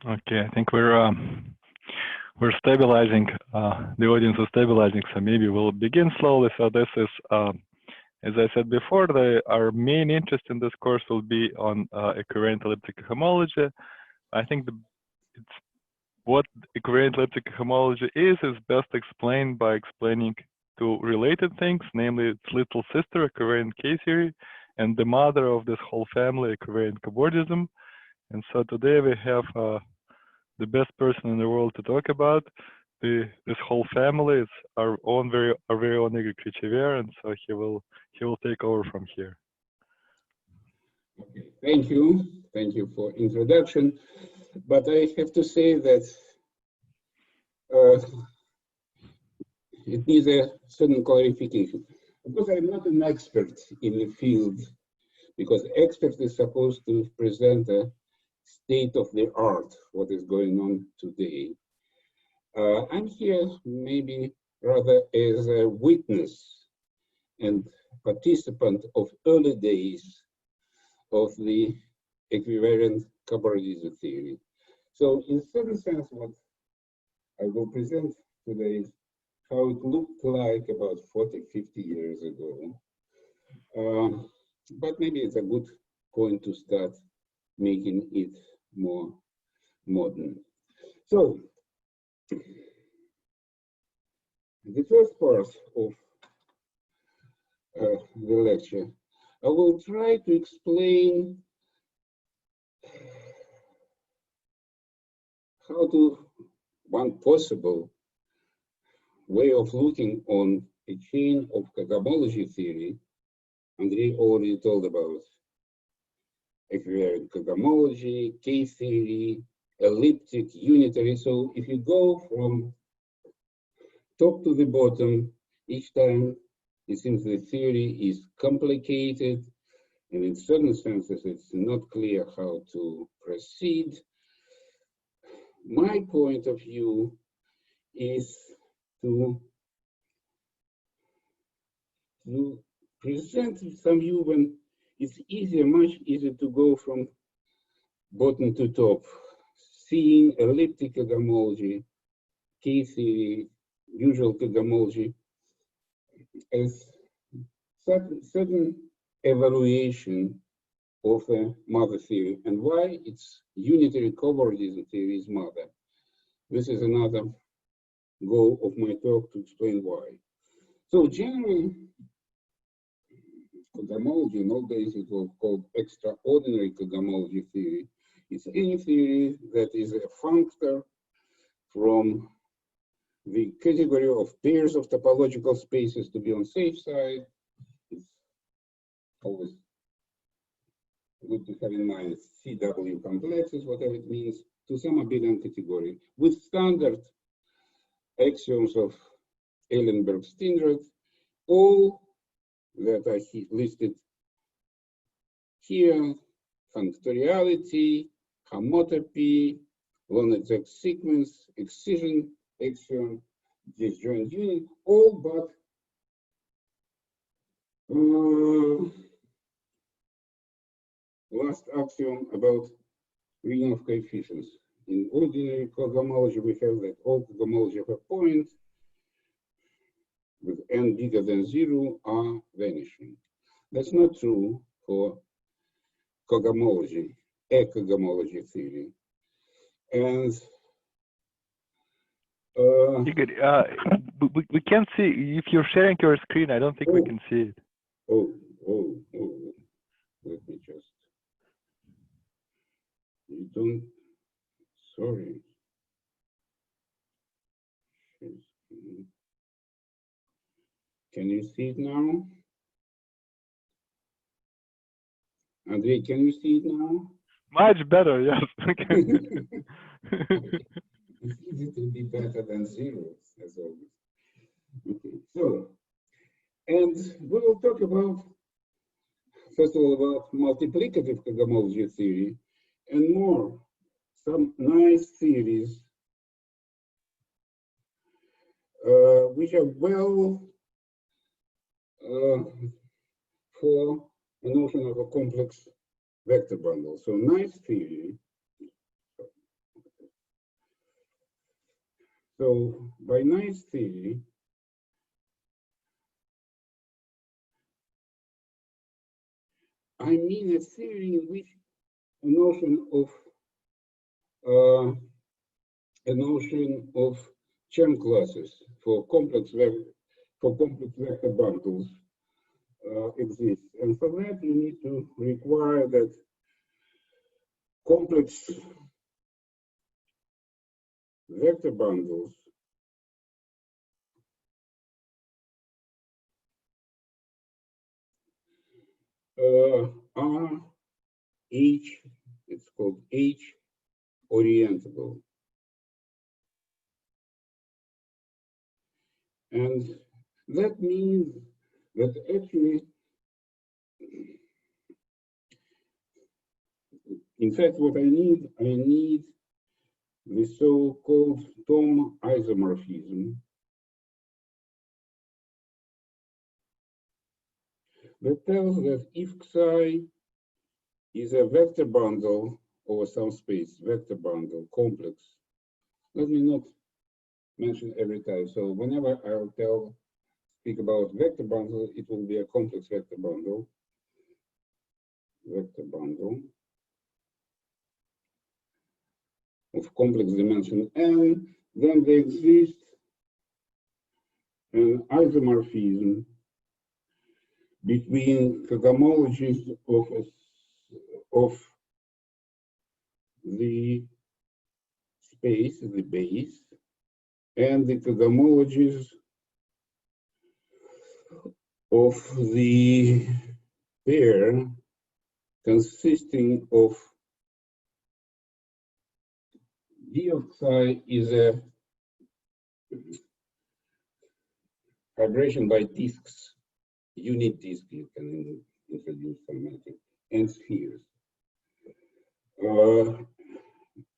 Okay, I think we're stabilizing. The audience is stabilizing, so maybe we'll begin slowly. So this is, as I said before, our main interest in this course will be on equivariant elliptic homology. I think it's what equivariant elliptic homology is best explained by explaining two related things, namely its little sister, equivariant K-theory, and the mother of this whole family, equivariant cobordism. And so today we have the best person in the world to talk about this whole family. It's our very own Igor Krichever, and so he will take over from here. Okay, thank you for introduction. But I have to say that it needs a certain clarification. Because I'm not an expert in the field, because expert is supposed to present a state of the art, what is going on today. I'm here maybe rather as a witness and participant of early days of the equivariant cobordism theory. So in certain sense, what I will present today is how it looked like about 40, 50 years ago. But maybe it's a good point to start making it more modern. So, the first part of the lecture, I will try to explain how one possible way of looking on a chain of cosmology theory. Andrei already told about equivariant cosmology, K-theory, elliptic, unitary. So if you go from top to the bottom, each time it seems the theory is complicated, and in certain senses it's not clear how to proceed. My point of view is to present some view when it's easier, much easier to go from bottom to top, seeing elliptic cosmology, K-theory, usual cosmology as certain evaluation of a mother theory and why its unitary cobordism theory is mother. This is another goal of my talk, to explain why. So generally, cosmology, in old days it was called extraordinary cosmology theory. It's any theory that is a functor from the category of pairs of topological spaces, to be on safe side. It's always good to have in mind CW complexes, whatever it means, to some abelian category, with standard axioms of Eilenberg-Steenrod, all that are listed here: functoriality, homotopy, long-exact sequence, excision axiom, disjoint union, all but last axiom about union of coefficients. In ordinary cosmology, we have that all cosmology of a point with n bigger than 0 are vanishing. That's not true for cosmology, ecogomology theory. And we can't see, if you're sharing your screen, I don't think we can see it. Let me just, you don't, sorry. Can you see it now? Andrei, can you see it now? Much better, yes. It's easy to be better than 0, as always. Okay, so, and we will talk about, first of all, about multiplicative cosmology theory, and more, some nice theories which are well for a notion of a complex vector bundle. So nice theory. So by nice theory, I mean a theory in which a notion of Chern classes for complex vector bundles exists, and for that you need to require that complex vector bundles are H, it's called H orientable. And that means that actually, in fact, what I need the so-called Tome Isomorphism that tells that if Xi is a vector bundle over some space, vector bundle, complex, let me not mention every time. So whenever I'll speak about vector bundle, it will be a complex vector bundle of complex dimension n. Then there exists an isomorphism between cosmologies of the space, the base, and the cosmologies of the pair consisting of d of psi is a vibration by disks, unit disk, you can introduce some magic, and spheres.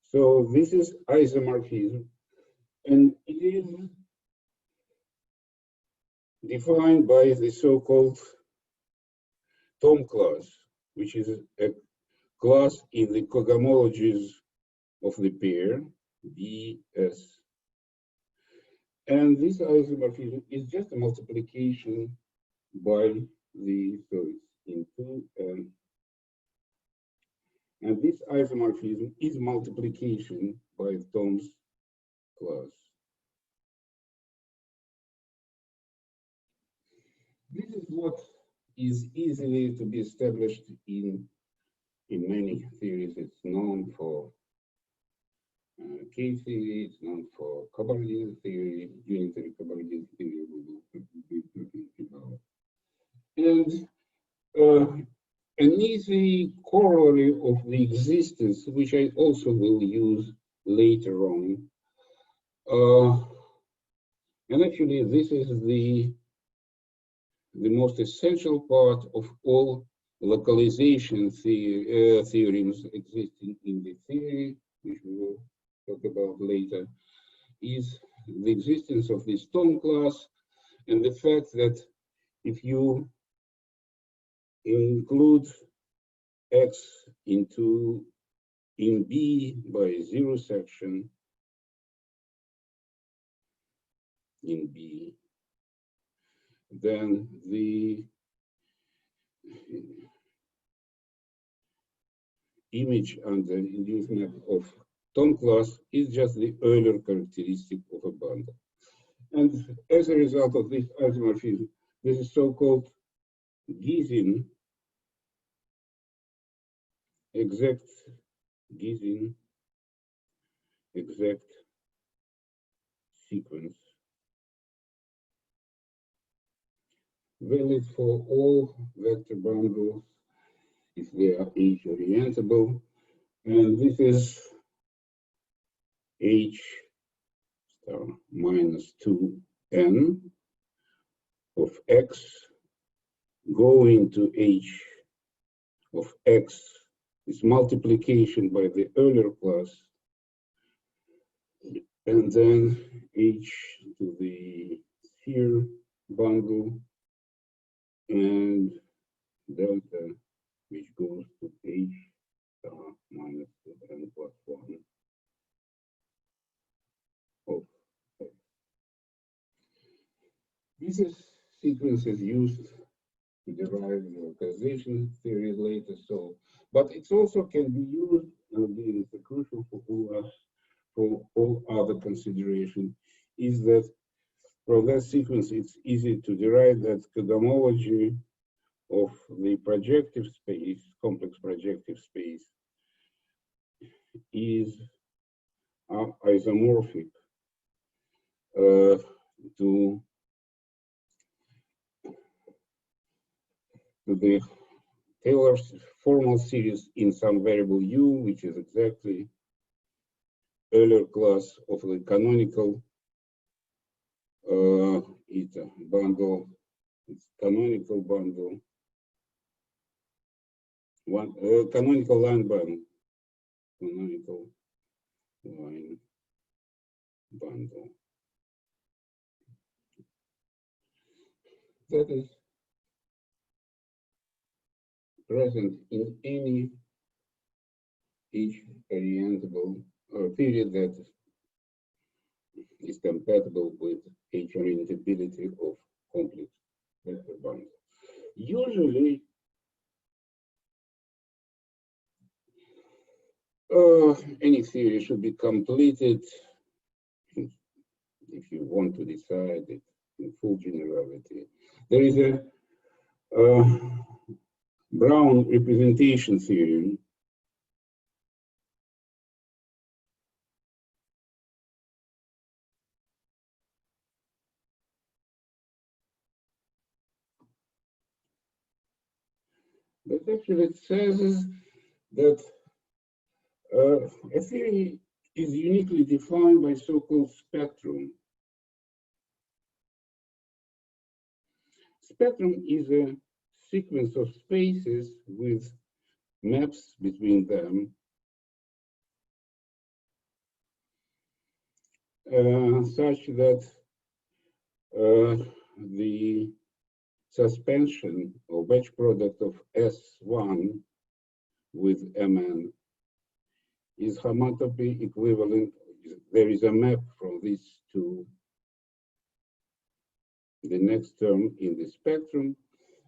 So this is isomorphism, and it is defined by the so-called Tome class, which is a class in the cosmologies of the pair, BS. And this isomorphism is just a multiplication by the, so it's into n. And this isomorphism is multiplication by Tome's class. This is what is easily to be established in many theories. It's known for K theory, it's known for Cobordin theory, unitary Cobordin theory we will be talking about. And an easy corollary of the existence, which I also will use later on. And actually, this is the most essential part of all localization theorems existing in the theory, which we will talk about later, is the existence of this Tome class and the fact that if you include X in B by zero section in B, then the image under induced map of Tome class is just the Euler characteristic of a bundle. And as a result of this isomorphism, this is so-called Gysin exact sequence valid for all vector bundles if they are H orientable, and this is H star minus 2n of X going to H of X is multiplication by the Euler class, and then H to the sphere bundle and delta, which goes to H star minus 2n plus 1 of This sequence is used to derive the localization theory later. So, but it also can be used, and again, it's crucial for all other consideration, is that from that sequence, it's easy to derive that cosmology of the projective space, complex projective space, is isomorphic to the Taylor's formal series in some variable u, which is exactly Euler class of the canonical bundle. It's canonical bundle. Canonical line bundle. Canonical line bundle. That is present in any H-orientable period that is compatible with H-orientability of complex vector bundle. Usually, any theory should be completed, if you want to decide it in full generality. There is a Brown representation theory that actually says that a theory is uniquely defined by so-called spectrum. Spectrum is a sequence of spaces with maps between them, such that the suspension or wedge product of S1 with Mn is homotopy equivalent. There is a map from this to the next term in the spectrum.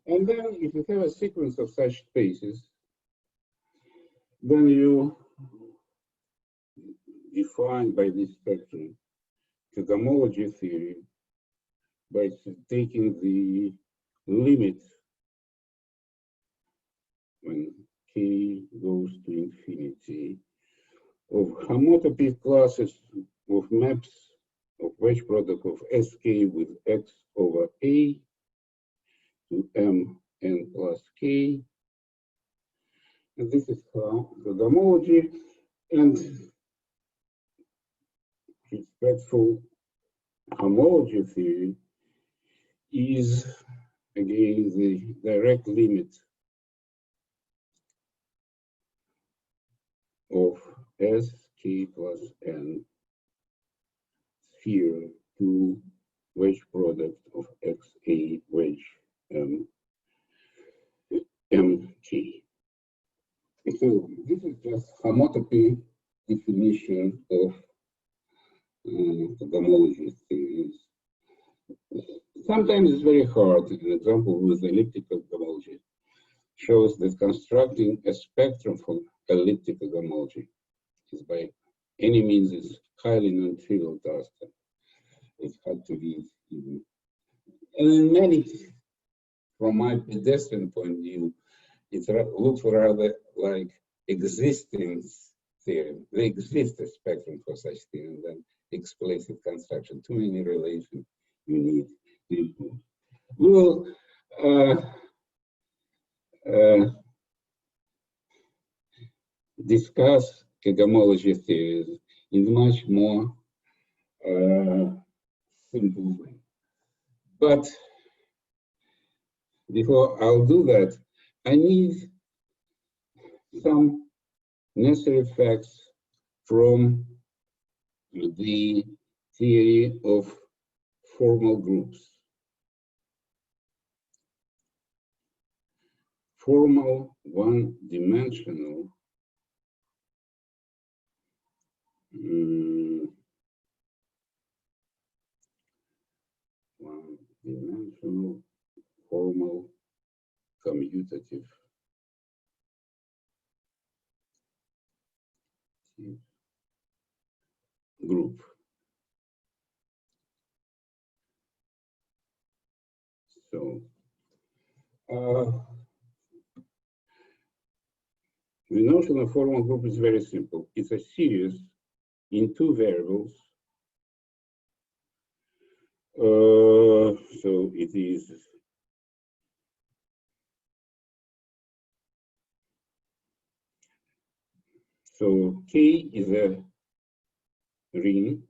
And then if you have a sequence of such spaces, then you define by this spectrum cosmology theory by taking the limit when k goes to infinity of homotopy classes of maps of wedge product of sk with x over a to mn plus k. And this is how cosmology and respectful homology theory is again the direct limit of sk plus n sphere to wedge product of xa wedge mk. So this is just homotopy definition of cosmology theories. Sometimes it's very hard. An example with elliptical cosmology shows that constructing a spectrum for elliptical cosmology is by any means is highly non-trivial task. It's hard to read even. And in many, from my pedestrian point of view, it looks rather like existence theorem. There exists a spectrum for such theorem than explicit construction. Too many relations you need to improve. We will discuss cosmology theories in much more simple way. But before I'll do that, I need some necessary facts from the theory of formal groups. Formal one-dimensional one-dimensional to formal commutative group. So the notion of formal group is very simple. It's a series in two variables. So it is so K is a ring,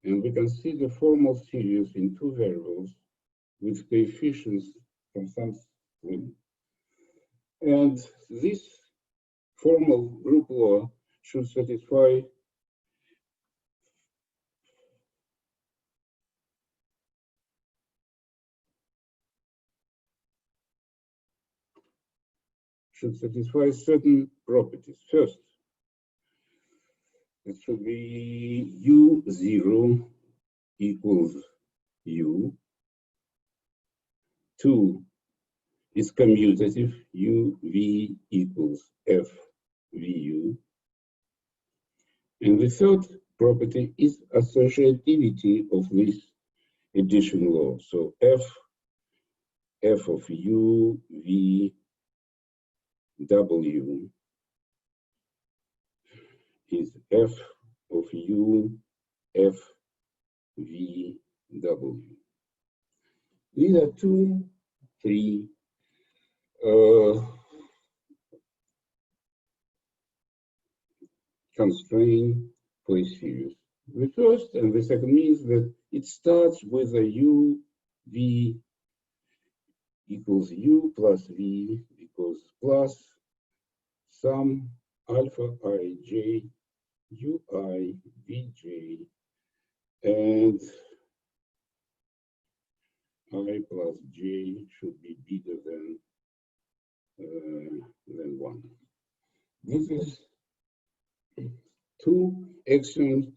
and we can see the formal series in two variables with coefficients from some string. And this formal group law should satisfy certain properties. First, it should be U0 equals U. 2 is commutative, UV equals FVU. And the third property is associativity of this addition law. So F of U, V, W is F of U, F, V, W. These are three constraints for a series. The first and the second means that it starts with a U, V equals U plus V equals plus some alpha ij, ui, vj, and I plus j should be bigger than 1. This is two axioms,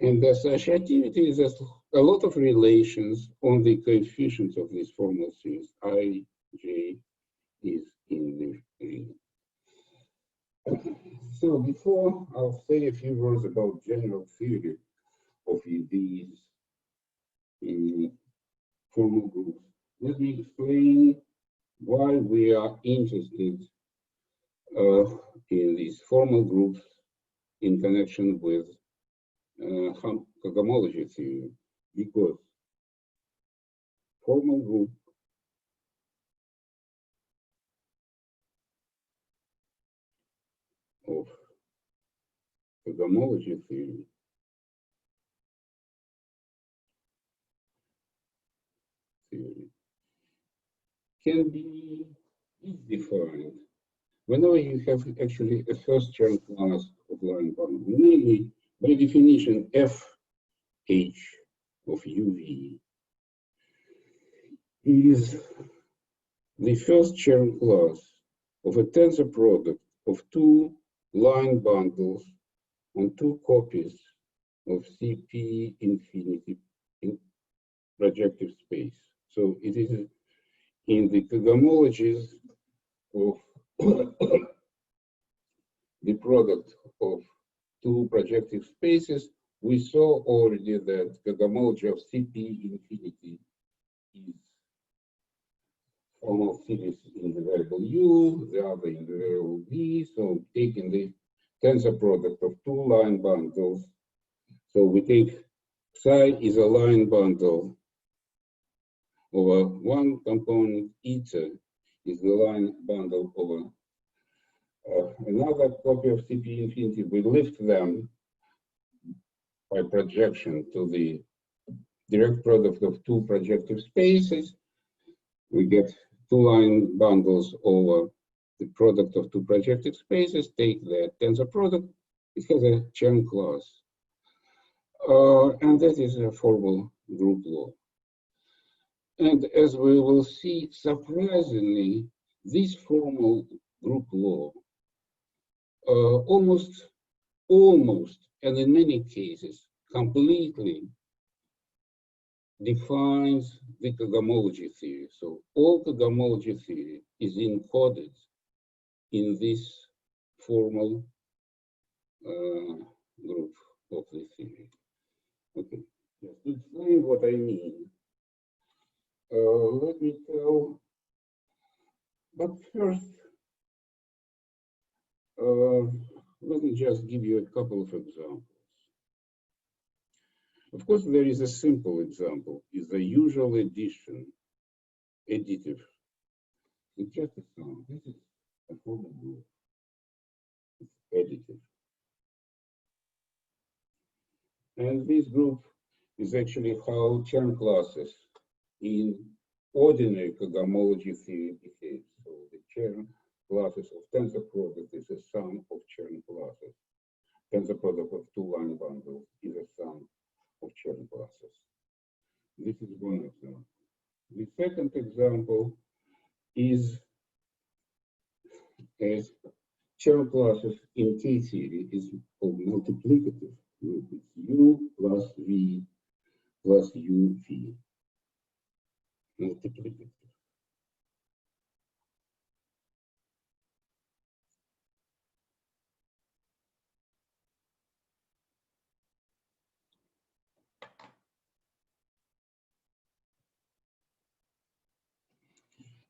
and the associativity is a lot of relations on the coefficients of this formal series. I, j is in the ring. So before I'll say a few words about general theory of these formal groups, let me explain why we are interested in these formal groups in connection with cosmology theory, because formal group of cosmology theory can be defined whenever you have actually a first-term class of line bound, namely, by definition, FH of UV is the first-term class of a tensor product of two line bundles on two copies of CP infinity in projective space. So it is in the cosmologies of the product of two projective spaces. We saw already that cosmology of CP infinity is formal series in the variable U, the other in the variable V. So taking the tensor product of two line bundles. So we take psi is a line bundle over one component, eta is the line bundle over another copy of CP infinity. We lift them by projection to the direct product of two projective spaces. We get two line bundles over the product of two projective spaces, take the tensor product. It has a Chern class. And that is a formal group law. And as we will see, surprisingly, this formal group law almost, and in many cases, completely defines the cosmology theory. So all cosmology theory is encoded in this formal group of the theory. Okay, just to explain what I mean, let me tell, but first, let me just give you a couple of examples. Of course, there is a simple example, is the usual addition, additive. It's just a sum. This is a formal group. It's additive. And this group is actually how Chern classes in ordinary cosmology theory behave. So the Chern classes of tensor product is a sum of Chern classes. Tensor product of two line bundles is a sum of Chern classes. This is one example. The second example is as Chern classes in K theory is called multiplicative group. It's U plus V plus UV. Multiplicative.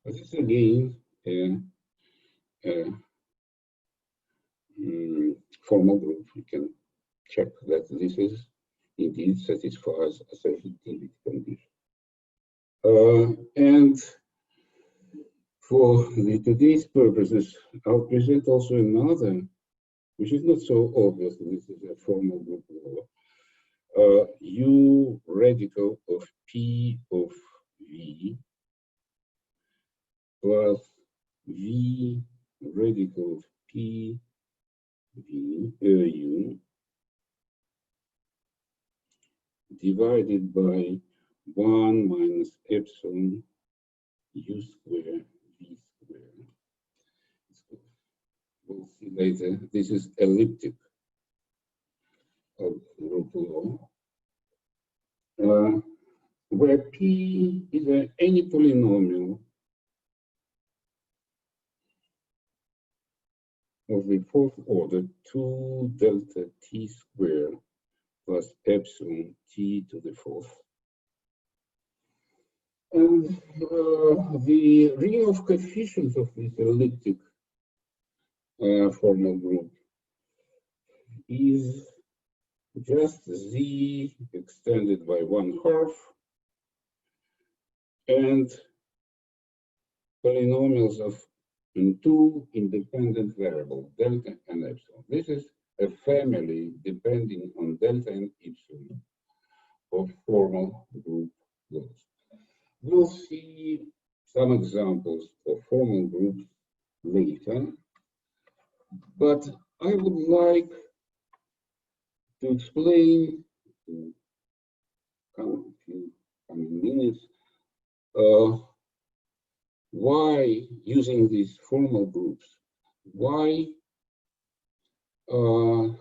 This is again a formal group. You can check that this is indeed satisfies a sensitivity condition. And for today's purposes, I'll present also another, which is not so obvious. This is a formal group law. U radical of P of V plus V radical of P V U divided by 1 minus epsilon U square V square. We'll see later. This is elliptic of group law, where P is any polynomial of the fourth order 2 delta T square plus epsilon T to the fourth. And the ring of coefficients of this elliptic formal group is just Z extended by 1/2 and polynomials of two independent variables, delta and epsilon. This is a family depending on delta and epsilon of formal group laws. We'll see some examples of formal groups later, but I would like to explain in a few coming minutes why, using these formal groups, why to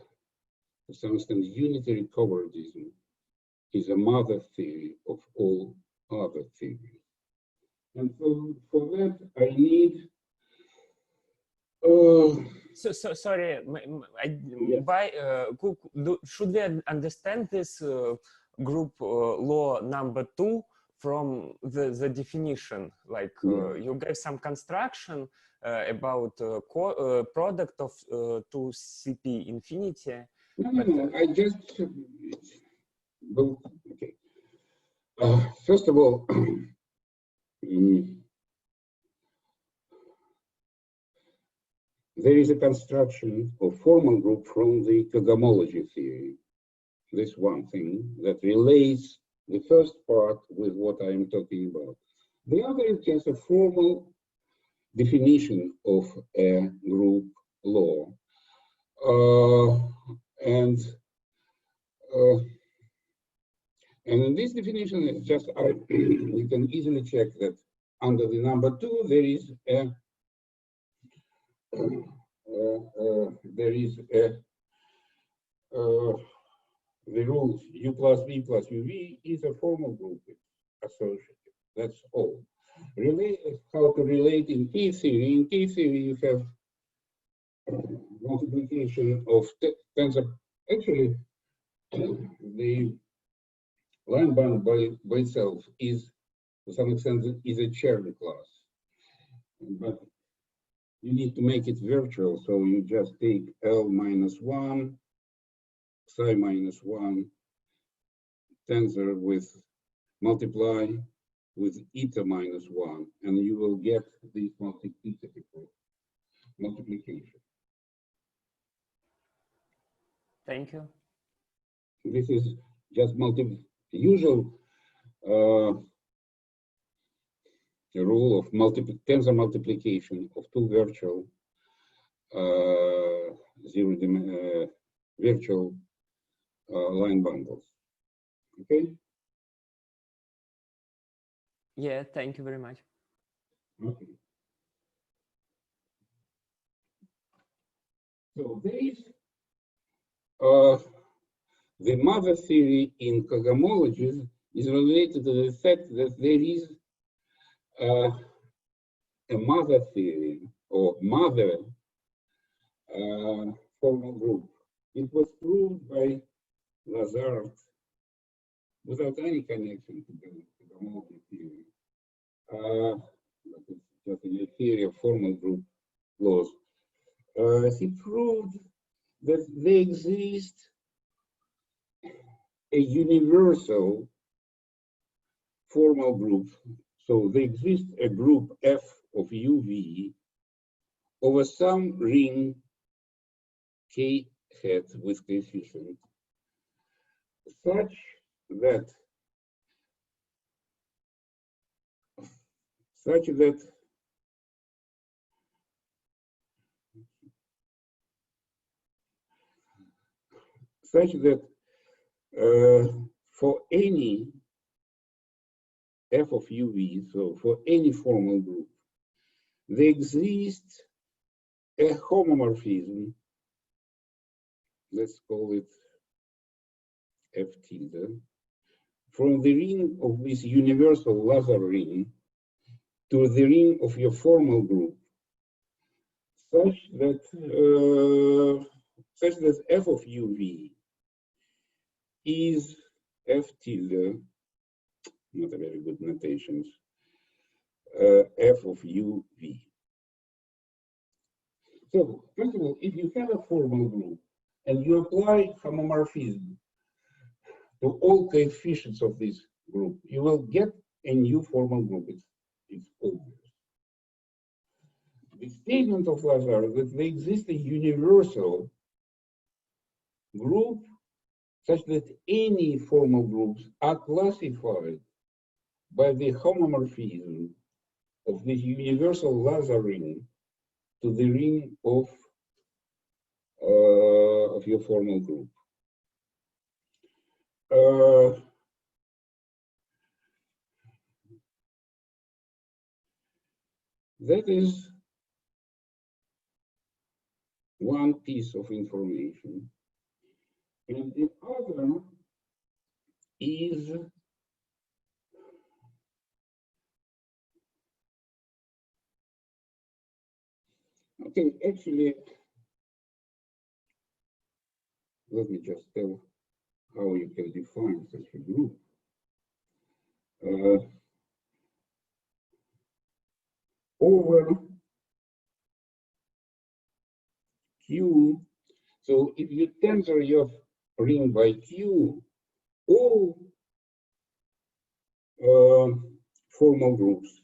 some extent unitary covariatism is a mother theory of all other theories. And so for that I need sorry, should we understand this group law number 2 from the definition? Like you gave some construction about product of 2CP infinity. No, I just, well, okay. First of all, there is a construction of formal group from the cosmology theory. This one thing that relates the first part with what I am talking about. The other is just a formal definition of a group law. And in this definition, it's just you can easily check that under the number 2 there is the rule U plus V plus UV is a formal group associative. That's all. How to relate in K theory. In K theory, you have multiplication of tensor. Actually, the line bound by itself is, to some extent, is a Cherry class. But you need to make it virtual, so you just take L minus 1, psi minus 1, tensor with multiply with eta minus 1, and you will get this multiplication. Thank you. This is just usual the rule of tensor multiplication of two virtual virtual line bundles. Okay. Yeah, thank you very much. Okay. So there is the mother theory in cosmology is related to the fact that there is a mother theory or mother formal group. It was proved by Lazard without any connection to the cosmology theory. It's just a theory of formal group laws. He proved that there exists a universal formal group. So there exists a group F of UV over some ring K hat with coefficient such that for any F of UV, so for any formal group, there exists a homomorphism, let's call it F tilde, from the ring of this universal Lazar ring to the ring of your formal group, such that F of UV is F tilde, not a very good notations, F of UV. So, first of all, if you have a formal group and you apply homomorphism to all coefficients of this group, you will get a new formal group. It's obvious. The statement of Lazard that there exists a universal group such that any formal groups are classified by the homomorphism of this universal Lazar ring to the ring of your formal group. That is one piece of information. And the other is okay, actually, let me just tell how you can define such a group. Over Q, so if you tensor your ring by Q, all formal groups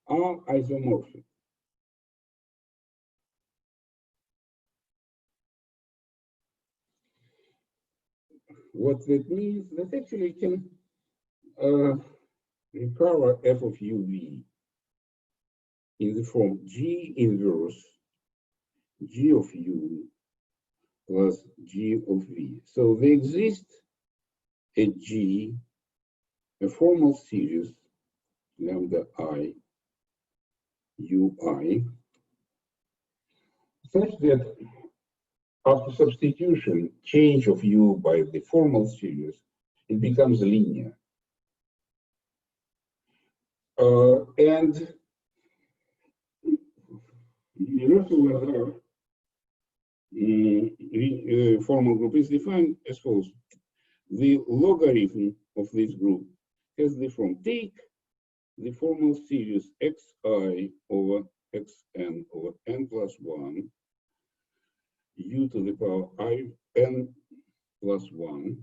are isomorphic. What that means, that actually can recover F of UV in the form G inverse G of U plus G of V. So there exists a G, a formal series, lambda I, UI, such that after substitution, change of U by the formal series, it becomes linear. And universal Lazar formal group is defined as follows. The logarithm of this group has the form. Take the formal series xi over xn over n plus 1 u to the power I n plus 1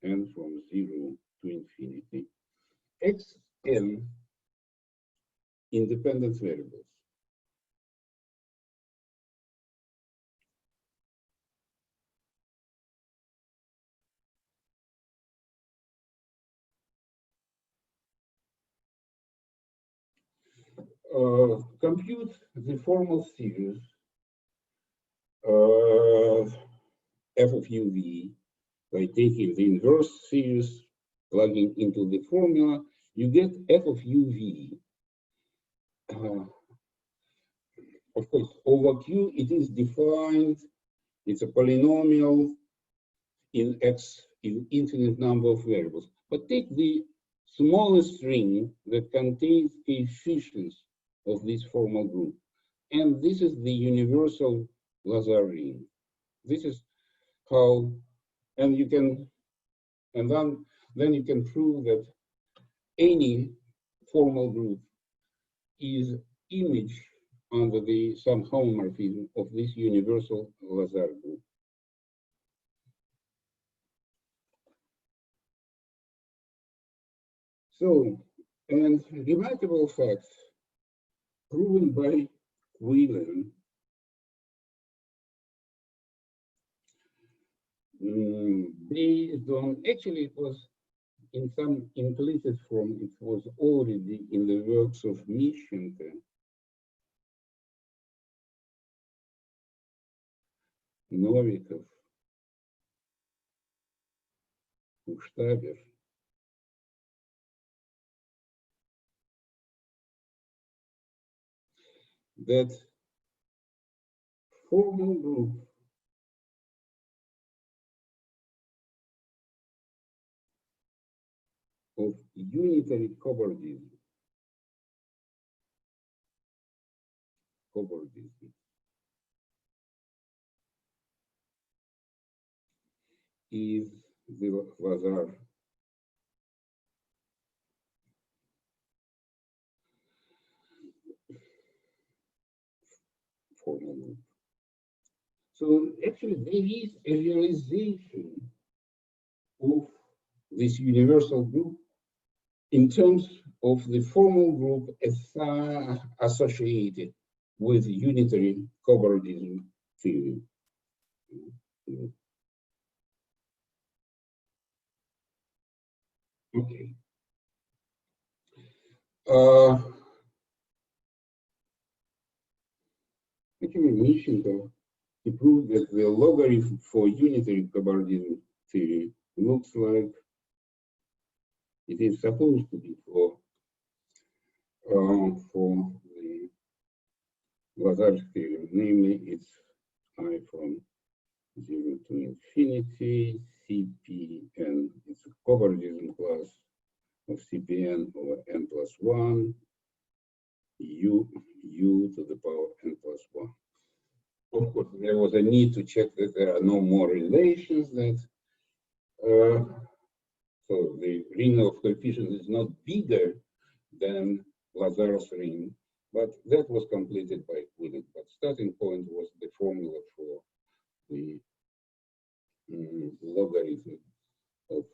n from 0 to infinity xn independent variables. Compute the formal series f of uv by taking the inverse series, plugging into the formula, you get f of uv. Of course, over q, it is defined, it's a polynomial in infinite number of variables. But take the smallest ring that contains coefficients of this formal group. And this is the universal Lazar ring. This is how, and you can, and then you can prove that any formal group is image under the some homomorphism of this universal Lazar group. So, and remarkable facts proven by Whelan based on, actually it was in some implicit form, it was already in the works of Mishchenko, Novikov, Uchtaber. That formal group of unitary cobordism is the Lazar formal group. So actually there is a realization of this universal group in terms of the formal group associated with unitary cobordism theory. Okay. Actually, Mishchenko, he proved that the logarithm for unitary cobordism theory looks like it is supposed to be for the Lazar theory, namely it's I from 0 to infinity, Cpn, it's a cobordism class of Cpn over n plus 1, u to the power n plus 1. Of course, there was a need to check that there are no more relations that, so the ring of coefficients is not bigger than Lazar's ring, but that was completed by Whelan. But starting point was the formula for the logarithm of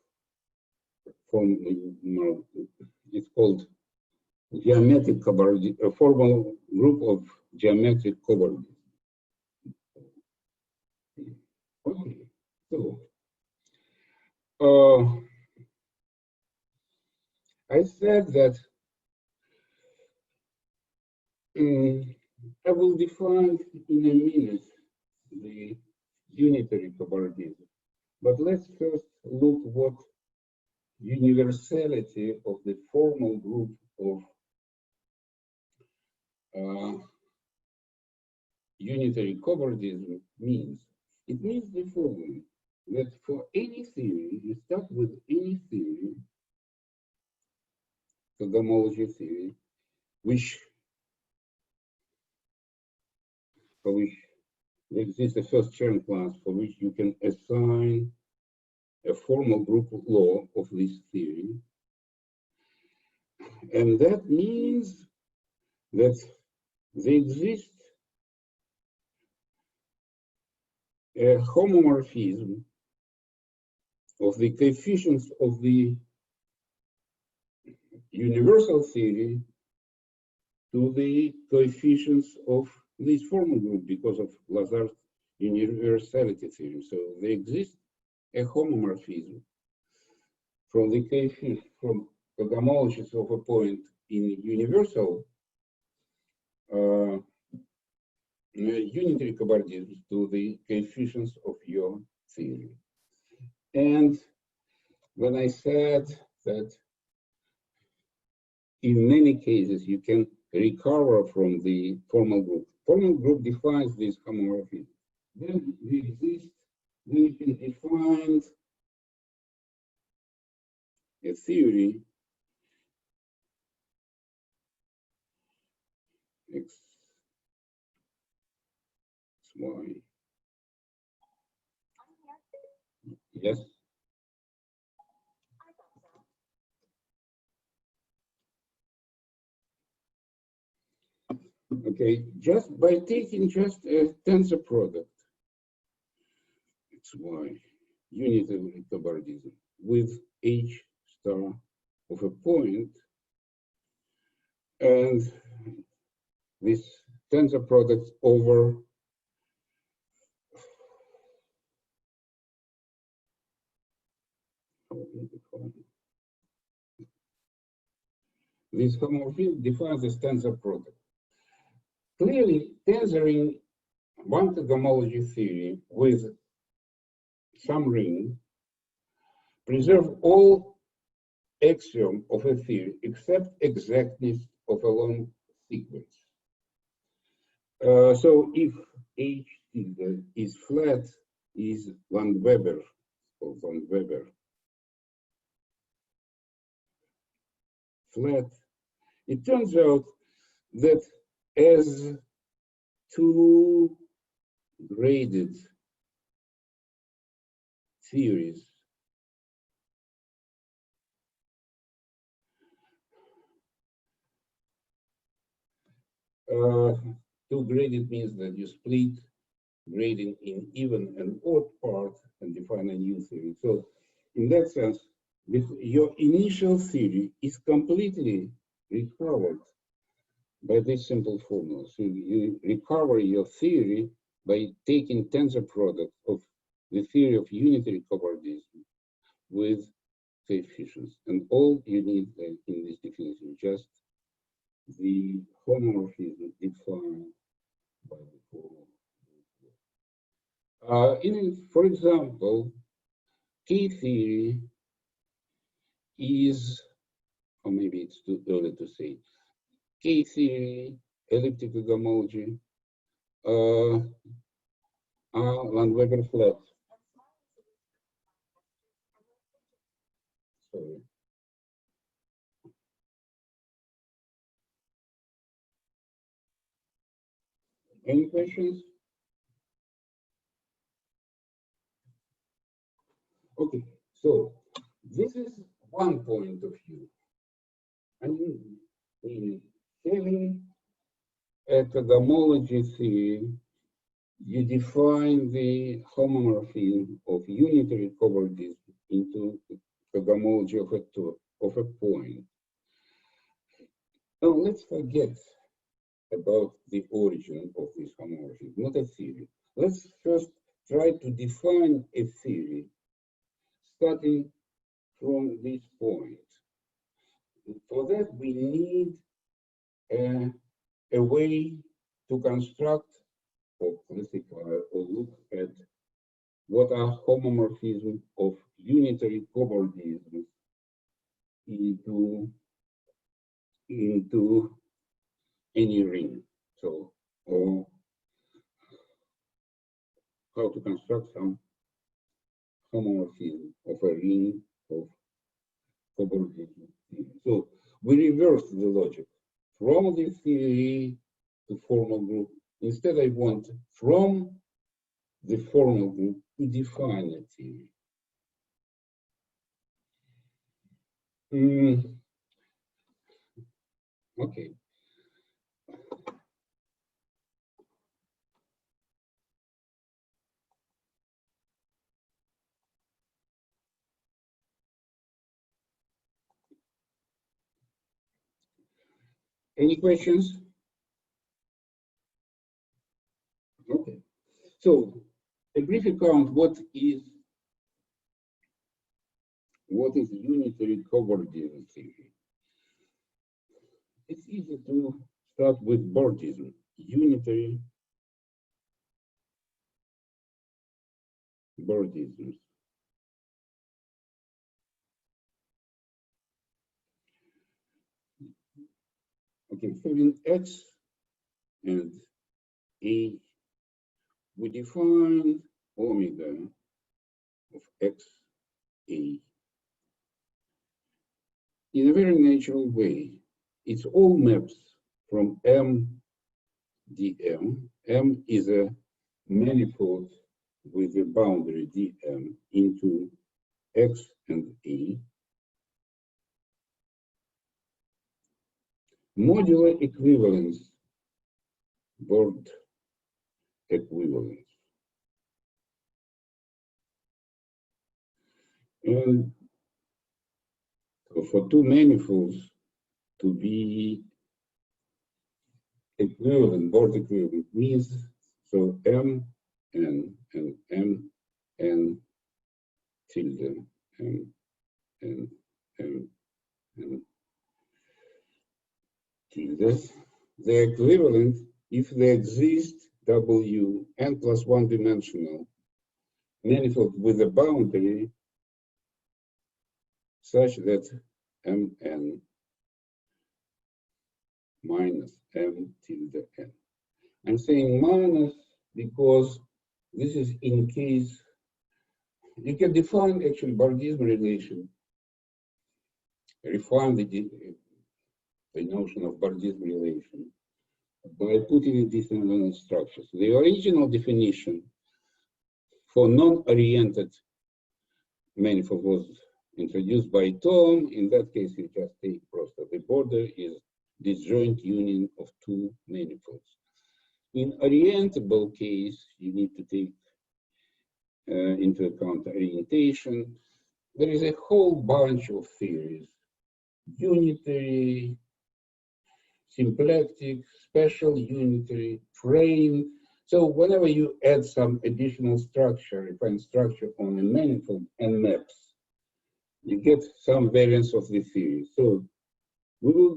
it's called geometric cobordism, a formal group of geometric cobordism. Okay, so I said that I will define in a minute the unitary cobordism, but let's first look what universality of the formal group of unitary cobordism means. It means the following, that for any theory, you start with any theory, cosmology theory, for which there exists a first Chern class for which you can assign a formal group law of this theory. And that means that there exists a homomorphism of the coefficients of the universal theory to the coefficients of this formal group because of Lazar's universality theorem. So there exists a homomorphism from the coefficient, from the homologies of a point in universal unitary cobordism to the coefficients of your theory. And when I said that in many cases you can recover from the formal group defines this homomorphism. Then we can define a theory X, Y. Yes. Okay, just by taking just a tensor product, XY, unitary cobordism, with H star of a point, and this tensor product over this homomorphism defines this tensor product. Clearly, tensoring one cosmology theory with some ring preserve all axiom of a theory except exactness of a long sequence. So if H is flat, is Van Weber, or Van Weber flat, it turns out that as two graded theories two graded means that you split grading in even and odd part and define a new theory. So in that sense, your initial theory is completely recovered by this simple formula. So you recover your theory by taking tensor product of the theory of unitary cobordism with coefficients. And all you need in this definition, just the homomorphism defined by the formula. For example, K theory is, or maybe it's too early to say, K theory, elliptic homology, are Van Weber flat. Sorry. Any questions? Okay, so this is one point of view. I mean, in having a cosmology theory, you define the homomorphism of unitary cobordism into cosmology of a point. Now let's forget about the origin of this homomorphism, not a theory. Let's first try to define a theory starting from this point. For that, we need a way to construct or classify or look at what are homomorphisms of unitary cobordism into any ring. So, or how to construct some homomorphism of a ring of cobordism. So we reverse the logic from the theory to formal group. Instead, I want from the formal group to define a theory. Okay. Any questions? Okay. So a brief account, what is unitary cobordism theory? It's easy to start with Bordism, unitary Bordisms. Okay, having X and A, we define omega of X, A in a very natural way. It's all maps from M, dm. M is a manifold with a boundary dm into X and A. Modular equivalence, Bord equivalence. And for two manifolds to be equivalent, Bord equivalent means so M n and M n tilde M n M n tilde. They're equivalent if they exist W n plus one dimensional manifold with a boundary such that Mn minus M tilde n. I'm saying minus because this is in case you can define actually Bordism relation, refine the notion of Bordism relation by putting in different structures. The original definition for non-oriented manifold was introduced by Tome. In that case, you just take просто the border is disjoint union of two manifolds. In orientable case, you need to take into account orientation. There is a whole bunch of theories: unitary, symplectic, special unitary, frame. So whenever you add some additional structure, refined structure on a manifold and maps, you get some variance of the theory. So we will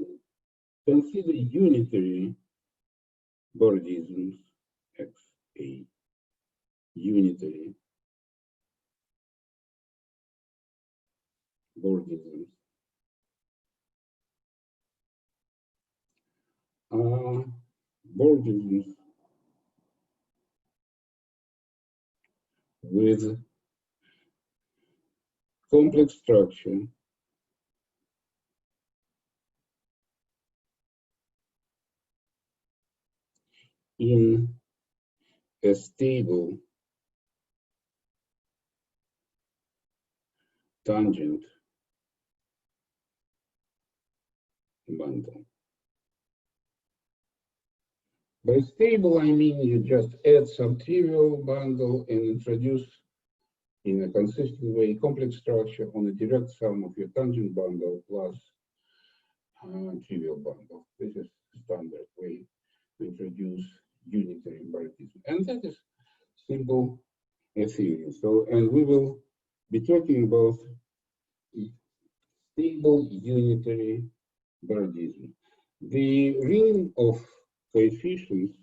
consider unitary Bordisms, XA, unitary Bordisms. Bordisms with complex structure in a stable tangent bundle. By stable, I mean you just add some trivial bundle and introduce in a consistent way complex structure on a direct sum of your tangent bundle plus trivial bundle. This is standard way to introduce unitary Bordism. And that is simple theory. So, and we will be talking about stable unitary Bordism. The ring of coefficients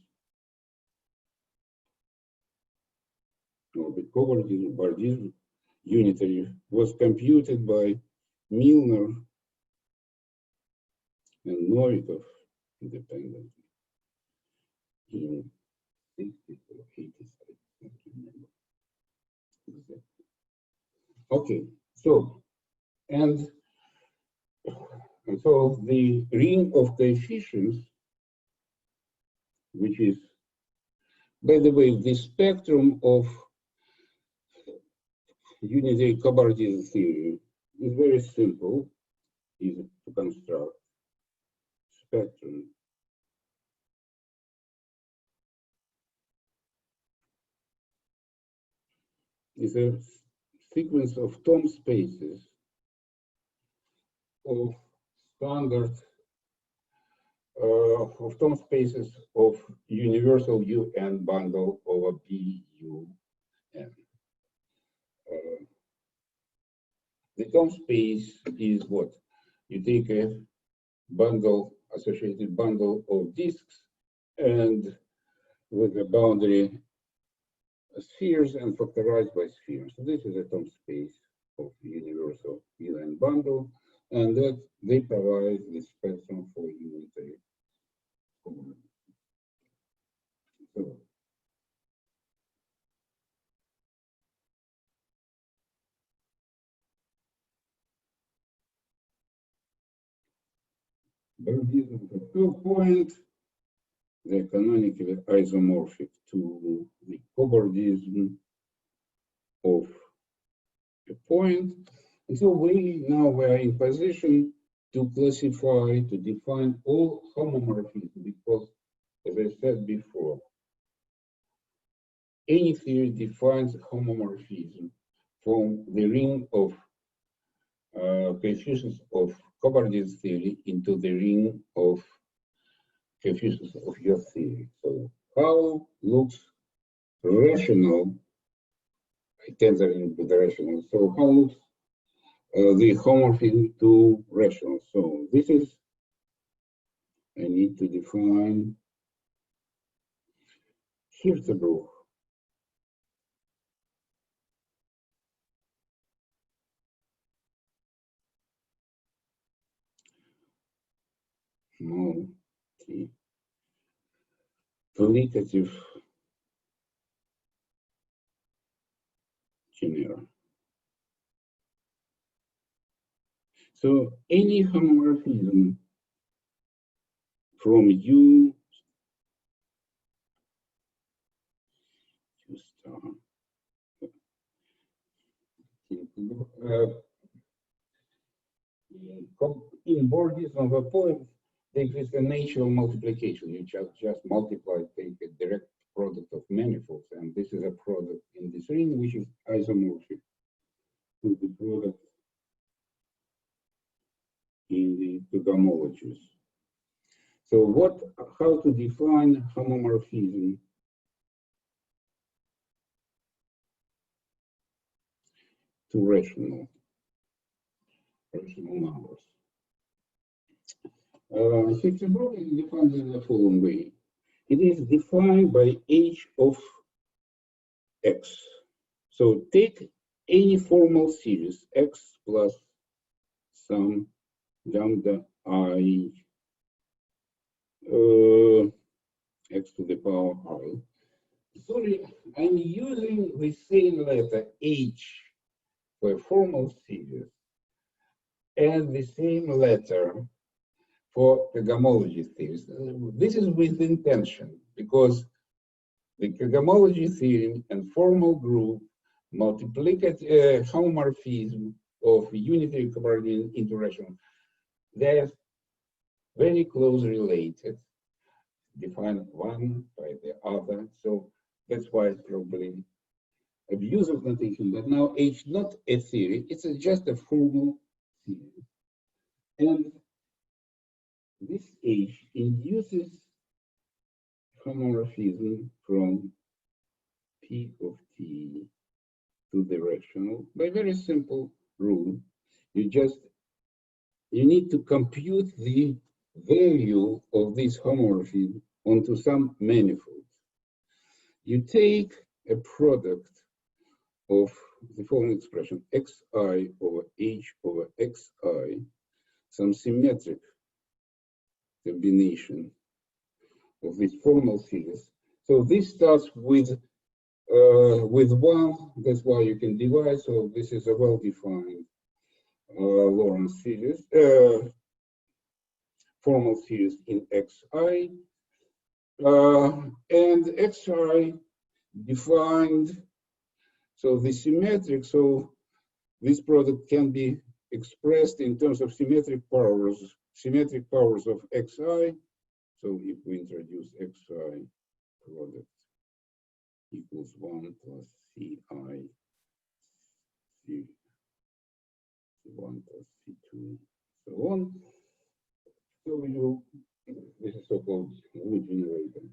or the cobordism, Bordism unitary was computed by Milner and Novikov independently in 60 or 85. Okay, so and so the ring of coefficients, which is, by the way, the spectrum of unitary cobordism theory is very simple, easy to construct. Spectrum is a sequence of Tome spaces of standard of Tome spaces of universal UN bundle over BUN. The Tome space is what? You take a bundle, associated bundle of disks, and with the boundary spheres and factorized by spheres. So this is a Tome space of universal UN bundle, and that they provide the spectrum for unitary coordinates. So, Bergedin at 2 point, they're canonically isomorphic to the cobordism of a point. And so we are in position to classify, to define all homomorphisms, because, as I said before, any theory defines homomorphism from the ring of coefficients of cobordism theory into the ring of coefficients of your theory. So how looks rational, tethering with the rational, so how looks the homomorphism to rational? So this is, I need to define Hirzebruch. Multiplicative genera. So any homomorphism from U to star in bordism of a point, there is a natural multiplication. You just multiply, take a direct product of manifolds, and this is a product in this ring which is isomorphic to the product in the cosmologies. So how to define homomorphism to rational numbers? Hirzebruch is defined in the following way. It is defined by h of x. So take any formal series, x plus some lambda I x to the power I. Sorry, I'm using the same letter h for a formal series and the same letter for cosmology theories. This is with intention, because the cosmology theorem and formal group multiplicative homomorphism of unitary cobordism into rational, they're very closely related, defined one by the other. So that's why it's probably abuse of notation. But now H not a theory, it's just a formal theory. And this H induces homomorphism from P of T to the rational by a very simple rule. You need to compute the value of this homomorphism onto some manifold. You take a product of the following expression, xi over h over xi, some symmetric combination of this formal series. So this starts with with one, that's why you can divide. So this is a well-defined Lorentz series, formal series in Xi, and Xi defined. So the symmetric. So this product can be expressed in terms of symmetric powers of Xi. So if we introduce Xi product equals 1 plus Ci C1 plus C2, so on. So this is so-called Wood generator.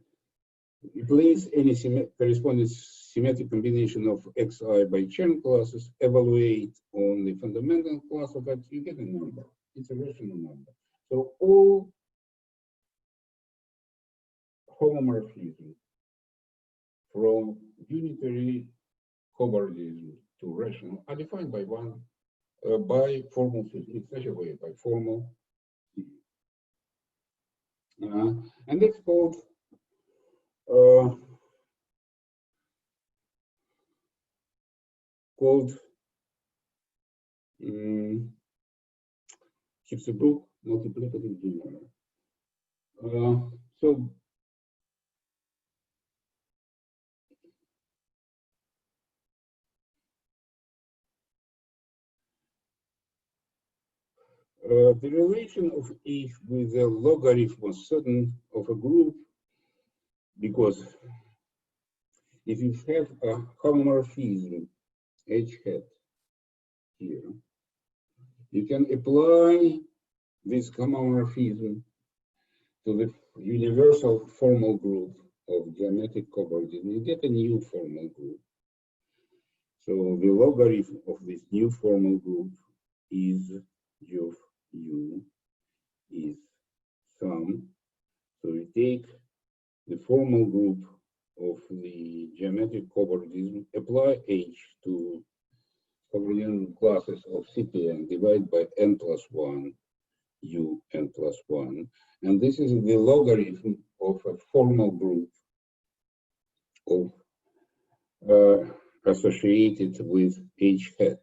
Replace any corresponding symmetric combination of Xi by Chern classes, evaluate on the fundamental class of X, you get a number. It's a rational number. So all homomorphism from unitary cobordism to rational are defined by by formal in such a way, by formal. And that's called Hirsebruch multiplicative genera. So the relation of H with the logarithm certain of a group, because if you have a homomorphism H hat here, you can apply this homomorphism to the universal formal group of geometric cobordism. You get a new formal group. So the logarithm of this new formal group is G of U is sum. So we take the formal group of the geometric cobordism, apply H to cobordism classes of CPN, divide by n plus 1, U n plus 1. And this is the logarithm of a formal group of associated with H hat.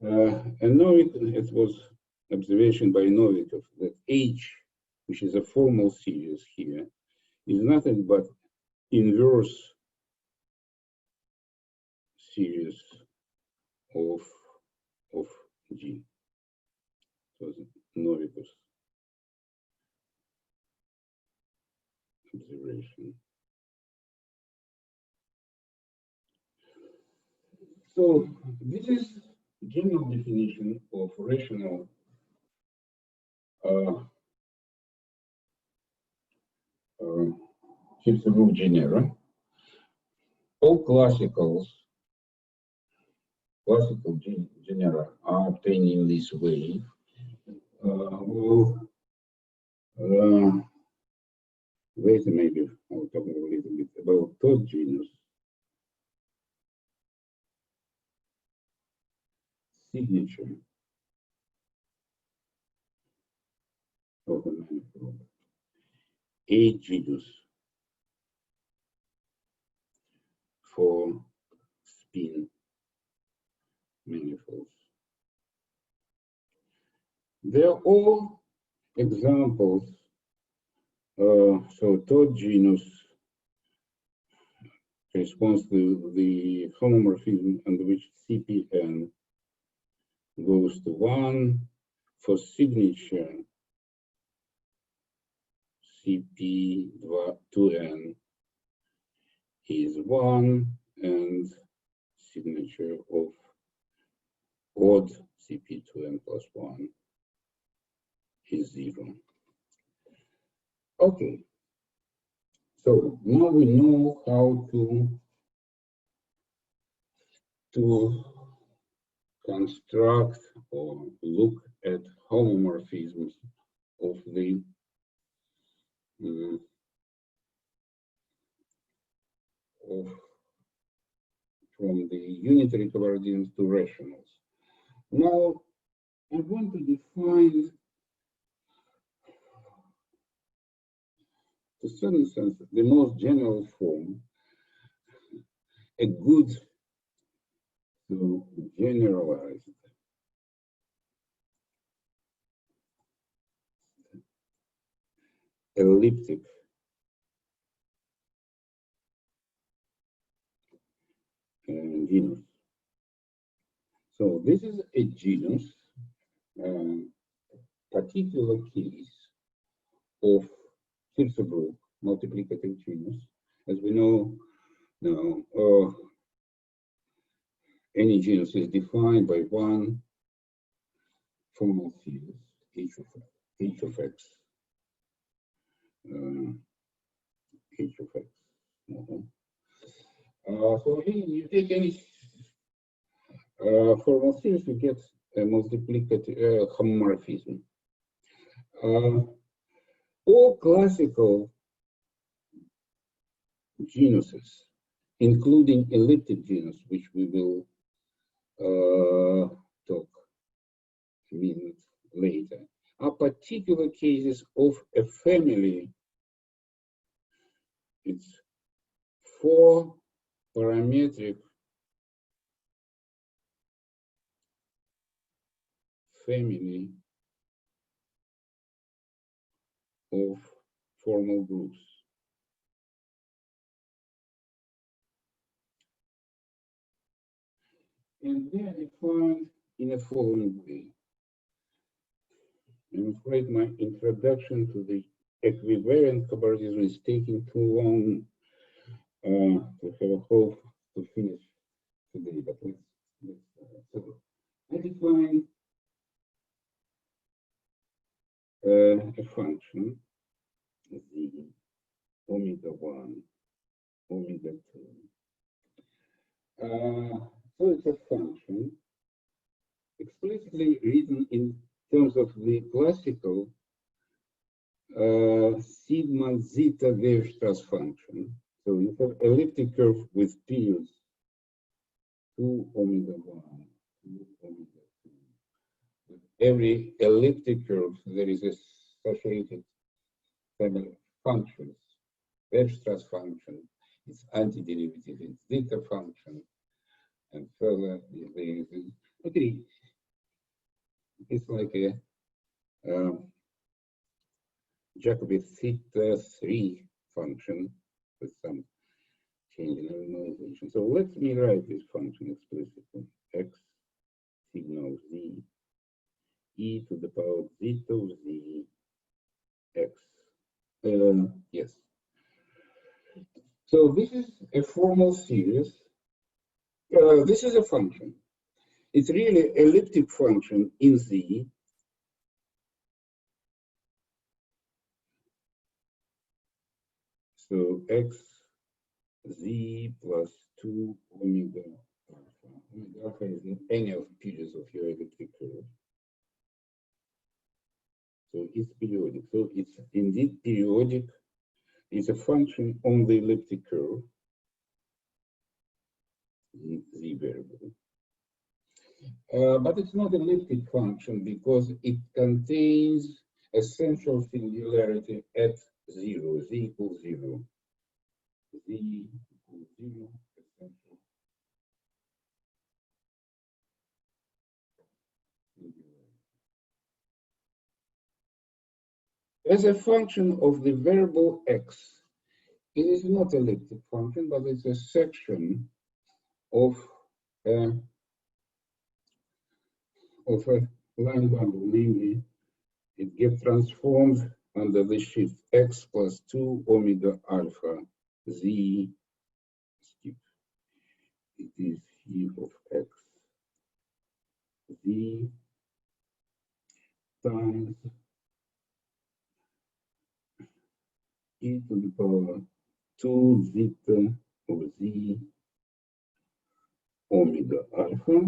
And Novikov, it was observation by Novikov that H, which is a formal series here, is nothing but inverse series of G. So Novikov's observation. So this is general definition of rational Hirsebruch genera. All classical genera are obtained in this way. Later, maybe I'll talk a little bit about third genus. Signature of the manifold. A genus for spin manifolds. They're all examples. So third genus corresponds to the homomorphism under which CPN goes to 1. For signature, CP2N is 1, and signature of odd CP2N plus 1 is 0. Okay, so now we know how to construct or look at homomorphisms of the from the unitary cobordisms to rationals. Now I'm going to define, to a certain sense, the most general form a good generalized elliptic genus. So this is a genus, particular case of Hirzebruch multiplicative genus. As we know now, any genus is defined by one formal series, h of x. H of x. So here you take any formal series, you get a multiplicative homomorphism. All classical genuses, including elliptic genus, which we will talk a minute later, are particular cases of a family. It's 4 parametric family of formal groups. And they are defined in the following way. I'm afraid my introduction to the equivariant cobordism is taking too long to have a hope to finish today, but let's so I define a function, the omega 1, omega 2. So it's a function explicitly written in terms of the classical sigma zeta Weierstrass function. So you have elliptic curve with periods 2 omega 1, 2 omega 2. With every elliptic curve, there is associated family of functions. Weierstrass function, its antiderivative, its zeta function, and further there is okay. It's like a Jacobi theta 3 function with some change in normalization. So let me write this function explicitly. X sigma of z e to the power zeta of z x. Yes. So this is a formal series. This is a function. It's really elliptic function in Z. So x z plus 2 omega alpha. Omega alpha is not any of the periods of your elliptic curve. So it's periodic. So it's indeed periodic. It's a function on the elliptic curve, z variable. But it's not an elliptic function because it contains essential singularity at 0, z equals 0. Z equals 0, essential singularity. As a function of the variable x, it is not an elliptic function, but it's a section of a line bundle, namely, it gets transformed under the shift x plus 2 omega alpha z, skip, it is phi of x z times e to the power 2 zeta of z omega alpha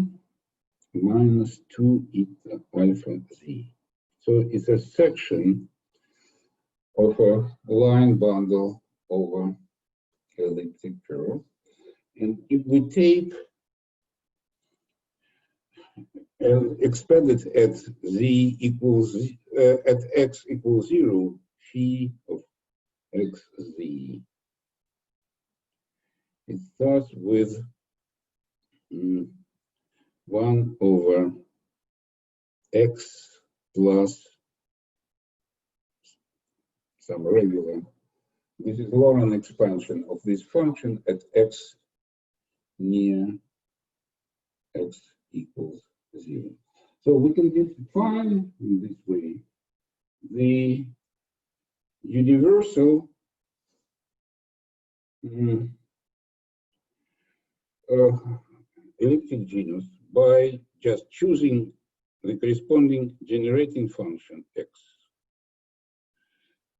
minus 2 eta alpha z. So it's a section of a line bundle over elliptic curve. And if we take and expand it at z equals at x equals 0, phi of xz It starts with 1 over x plus some regular. This is Laurent expansion of this function at x near x equals 0. So we can define in this way the universal elliptic genus by just choosing the corresponding generating function x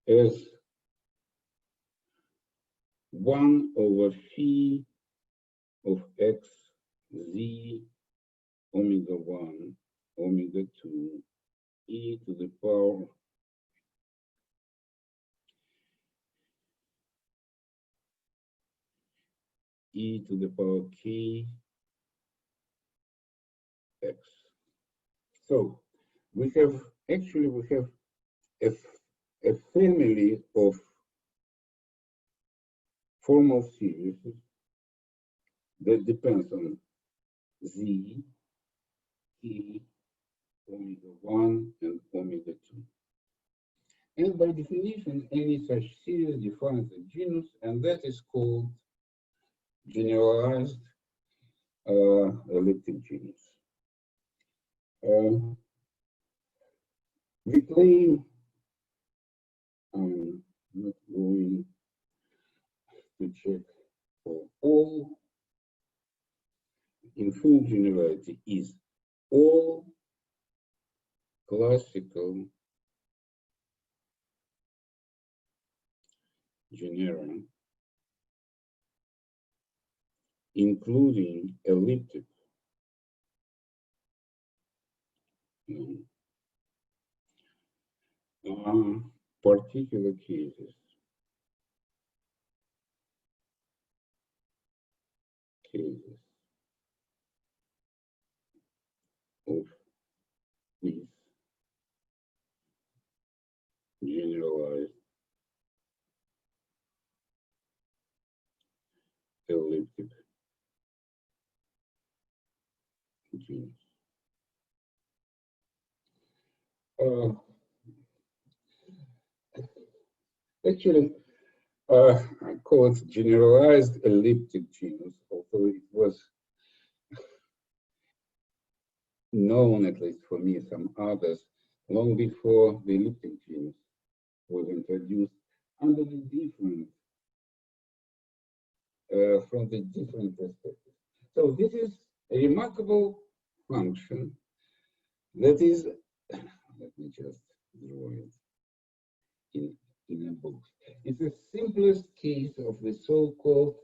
as 1 over phi of x z omega 1 omega 2 e to the power k x. So we have a family of formal series that depends on z, e, omega 1, and omega 2. And by definition, any such series defines a genus, and that is called generalized elliptic genus. We claim, I'm not going to check for all, in full generality, is all classical genera, including elliptic, particular cases of these generalized elliptic genus. Actually, I call it generalized elliptic genus, although it was known, at least for me, some others, long before the elliptic genus was introduced under the different, from the different perspectives. So this is a remarkable function that is, let me just draw it in a box. It's the simplest case of the so-called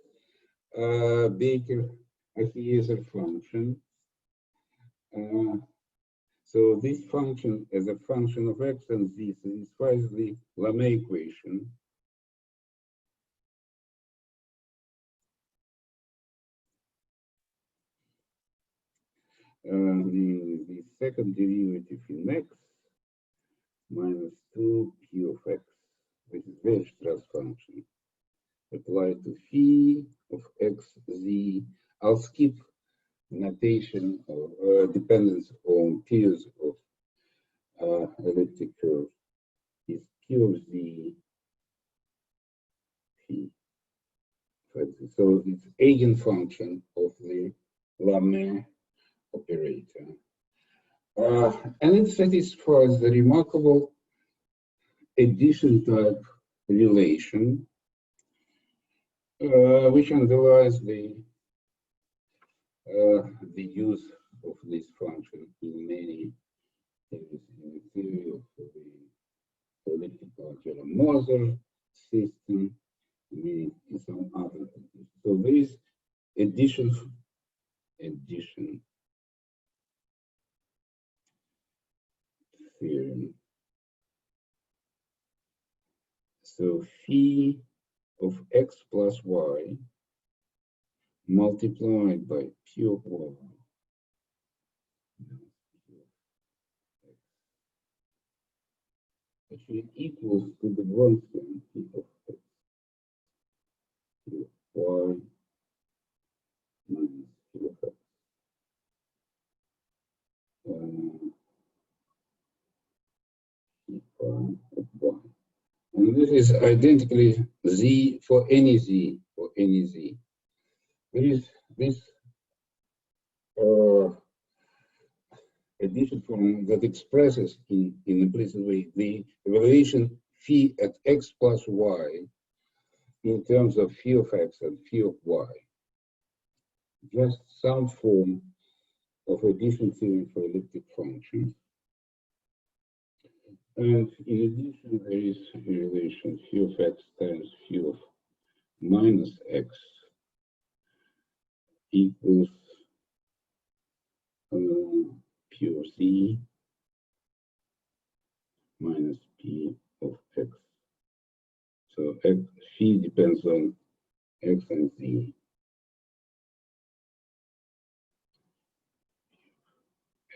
Baker-Ahieser function. So this function as a function of x and z satisfies the Lamé equation. The second derivative in x minus 2p of x, which is Weierstrass function, applied to phi of x, z. I'll skip notation or dependence on pairs of elliptic curves. Is q of z phi. So it's eigenfunction of the Lamé operator. And it satisfies the remarkable addition type relation, which underlies the use of this function in many things, in the theory of the elliptical Moser system, in some other things. So there is addition theorem. So phi of x plus y multiplied by p of y actually equals to the Wronskian p of x, p of y is identically z for any z, There is this addition form that expresses in a implicit way the evaluation phi at x plus y in terms of phi of x and phi of y. Just some form of addition theorem for elliptic functions. And in addition, there is a relation phi of x times phi of minus x equals pure z minus p of x. So phi depends on x and z.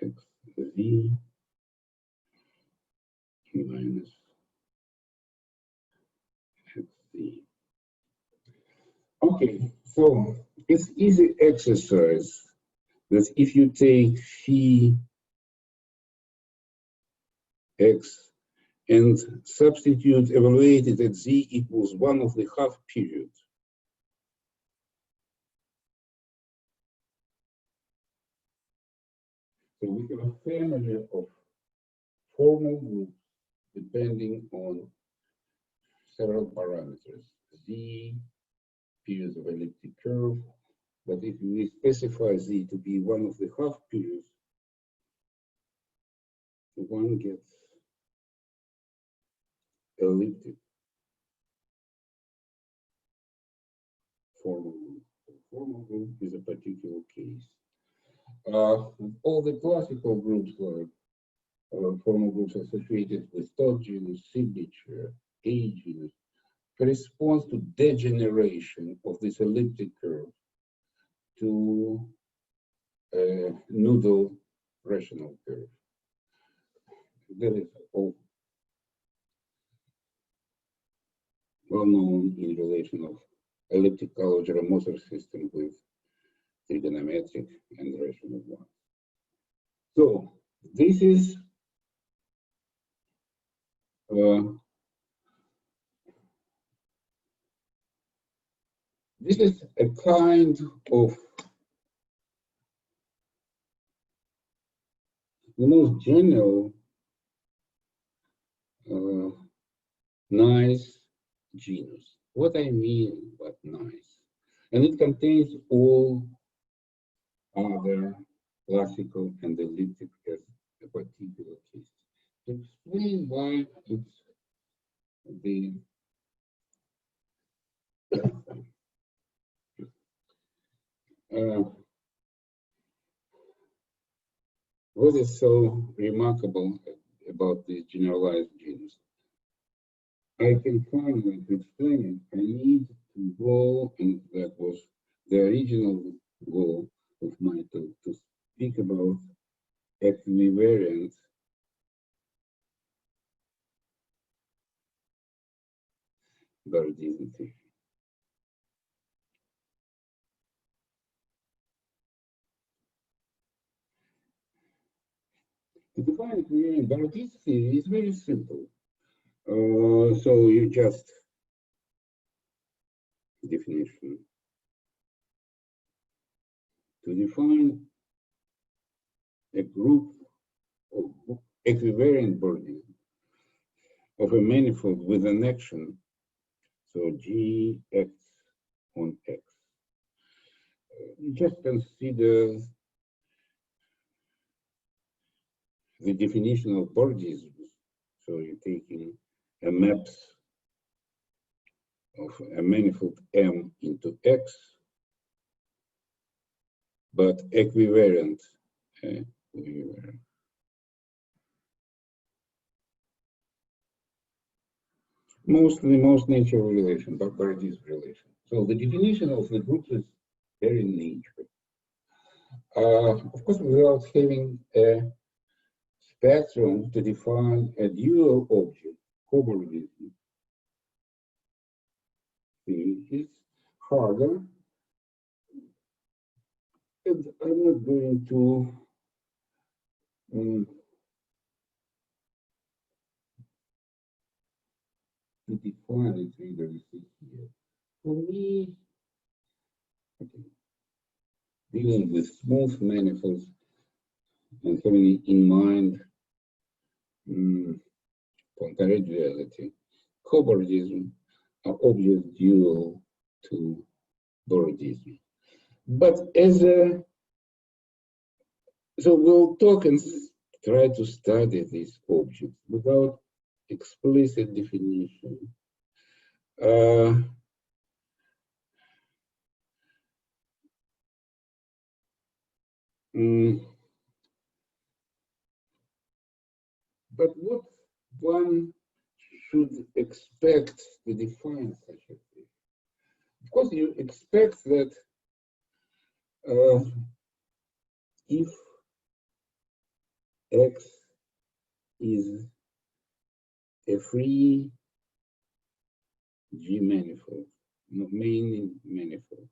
X z minus x z. Okay, so it's easy exercise that if you take phi x and substitute evaluated at z equals 1 of the half period, so we have a family of formal groups depending on several parameters, z, periods of elliptic curve, but if we specify z to be 1 of the half periods, one gets elliptic formal group. Formal group is a particular case. All the classical groups like formal groups associated with thought genus, signature, age genus, corresponds to degeneration of this elliptic curve to a noodle rational curve. That is all well known in relation of elliptic Cauchy-Moser system with trigonometric and rational one. So this is a kind of the most general nice genus. What I mean by nice, and it contains all other classical and elliptic as a particular case. To explain why it's the what is so remarkable about this generalized genus? I can finally explain it. I need to go, and that was the original goal of my talk, to speak about equivariant Bardian theory. To define equivariant Bardian theory is very simple. So you just definition. To define a group of equivariant Bardian of a manifold with an action, so G acts on X. Just consider the definition of Bordism. So you're taking a maps of a manifold M into X, but equivariant. Most natural relation, but Bordism relation. So the definition of the groups is very nature. Of course, without having a spectrum to define a dual object, cobordism, is harder. And I'm not going to to define it rigorously here. For me, okay, dealing with smooth manifolds and having in mind concurrent reality, cobordism are objects dual to borodism. But as a, so we'll talk and try to study these objects without explicit definition. But what one should expect to define such a thing? Of course, you expect that if X is a free G manifold, main manifold,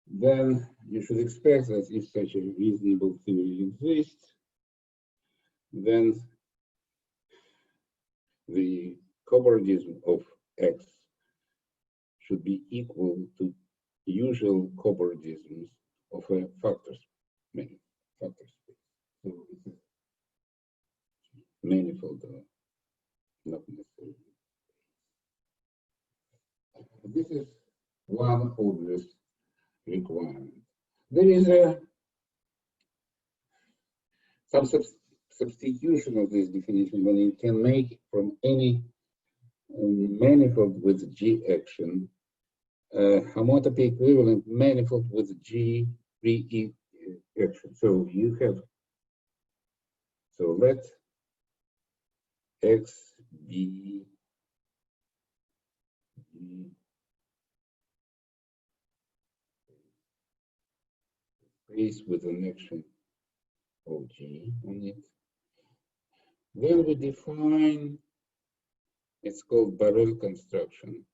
then you should expect that if such a reasonable theory exists, then the cobordism of X should be equal to usual cobordisms of a factor space. So it's a manifold, not necessarily. This is one obvious requirement. There is some substitution of this definition when you can make from any manifold with G action homotopy equivalent manifold with G free action. So you have, so let X be space with an action of G on it. Then we define, it's called barrel construction.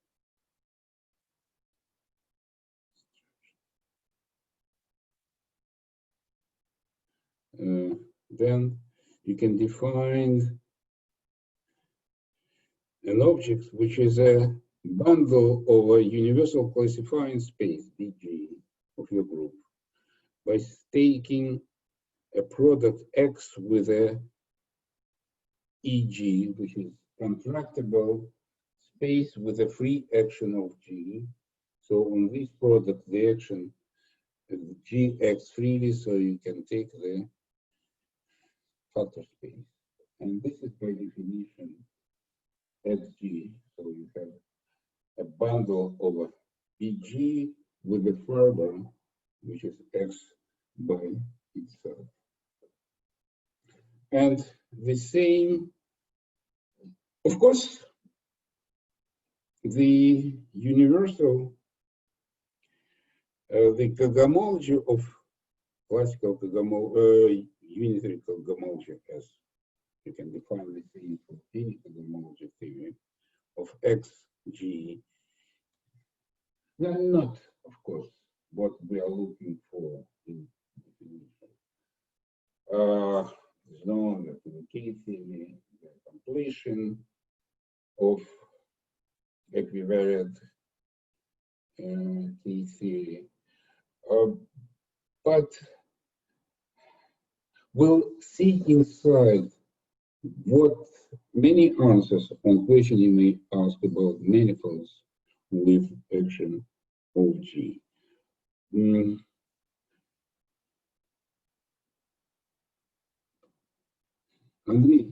Then you can define an object which is a bundle of a universal classifying space, BG, of your group, by taking a product X with a EG, which is contractible space with a free action of G. So on this product, the action is G acts freely, so you can take the factor space. And this is by definition XG. So you have a bundle of BG with a fiber, which is X by itself. And the same, of course, the universal, the cosmology of classical unitary cosmology, as you can define the same for any cosmology theory of XG, they are not, of course, what we are looking for in definition. There's no key theory, the completion of equivariant key theory. But we'll see inside what many answers on question you may ask about manifolds with action of G. Andrei,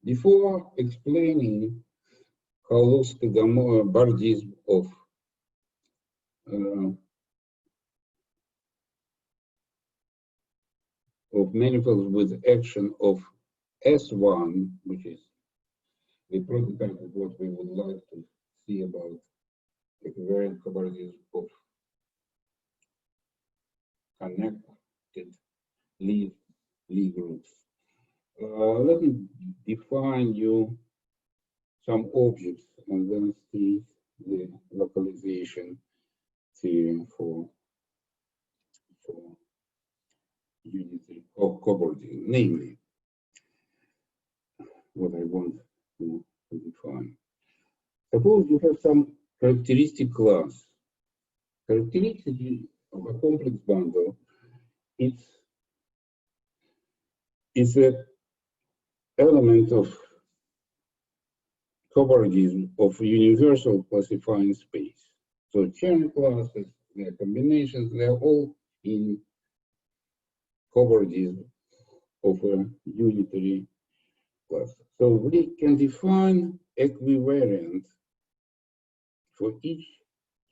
before explaining Bardism of manifolds with action of S1, which is the prototype of what we would like to see about equivariant cobordism of connected Lie groups. Let me define you some objects and then state the localization theorem for unitary cobordism, namely what I want to define. Suppose you have some characteristic class. Characteristic of a complex bundle, it's an element of cobordism of universal classifying space. So chain classes, their combinations, they're all in cobordism of a unitary class. So we can define equivariant for each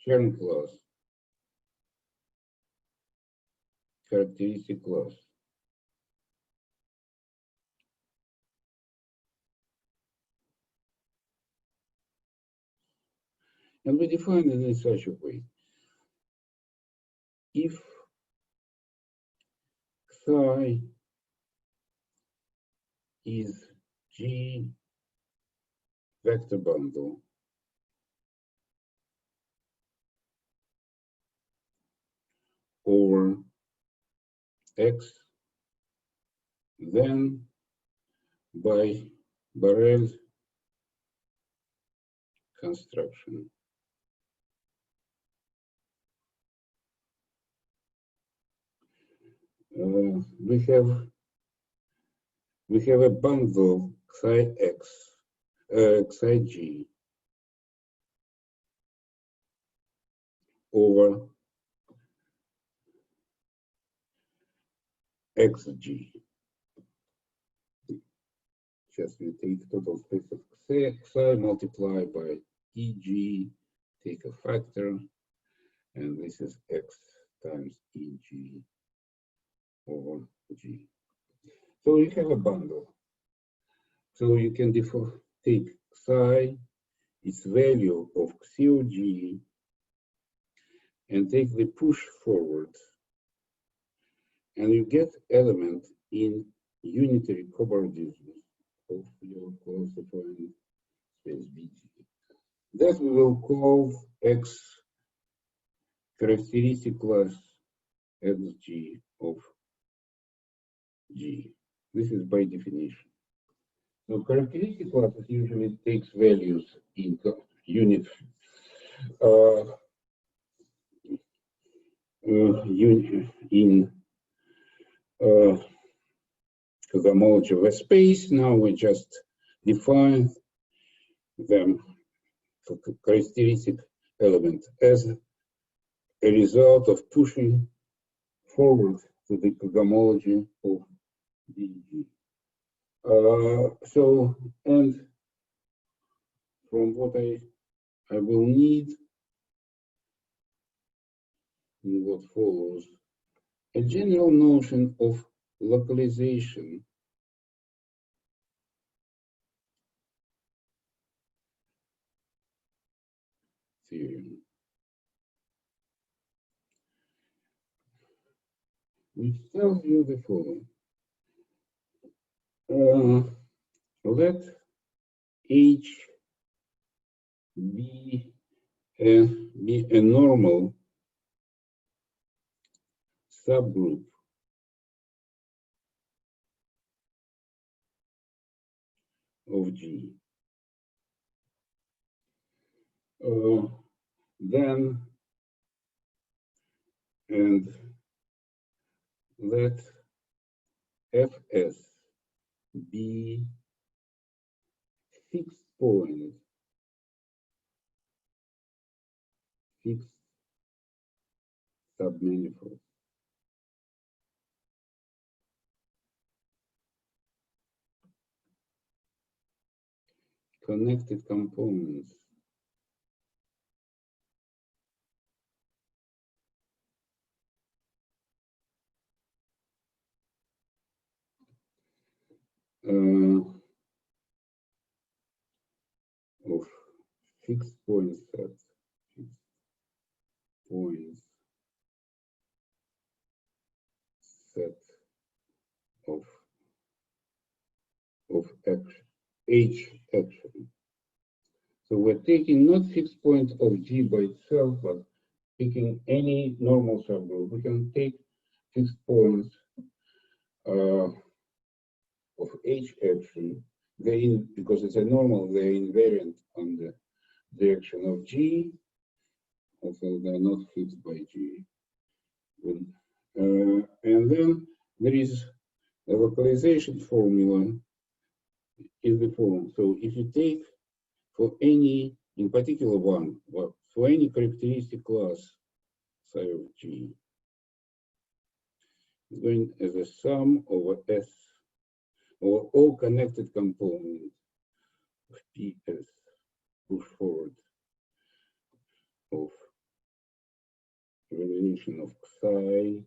chain class, characteristic class. And we define it in such a way. If psi is G vector bundle over X, then by Borel construction, we have a bundle psi X, psi G over XG. Just we take total space of psi, multiply by EG, take a factor, and this is X times EG over G. So you have a bundle. So you can take psi, its value of COG, and take the push forward, and you get element in unitary cobordism of your classifying space BG. That we will call X characteristic class XG of G. This is by definition. So characteristic classes usually takes values in unit in cosmology of a space. Now we just define them characteristic element as a result of pushing forward to the cosmology of DG. So, and from what I will need in what follows, a general notion of localization theorem, which tells you the following. Let H be a normal subgroup of G. Then, and let Fs be fixed point, fixed submanifold. Connected components. Of fixed point set, fixed points set of H action. So we're taking not fixed point of G by itself, but taking any normal subgroup. We can take fixed points of H action. Because it's a normal, they're invariant on the direction of G. Also, they're not fixed by G. And then there is a localization formula in the form. So if you take for any, in particular one, well, for any characteristic class psi of G, it's going as a sum over S over all connected components of PS push forward of evaluation of psi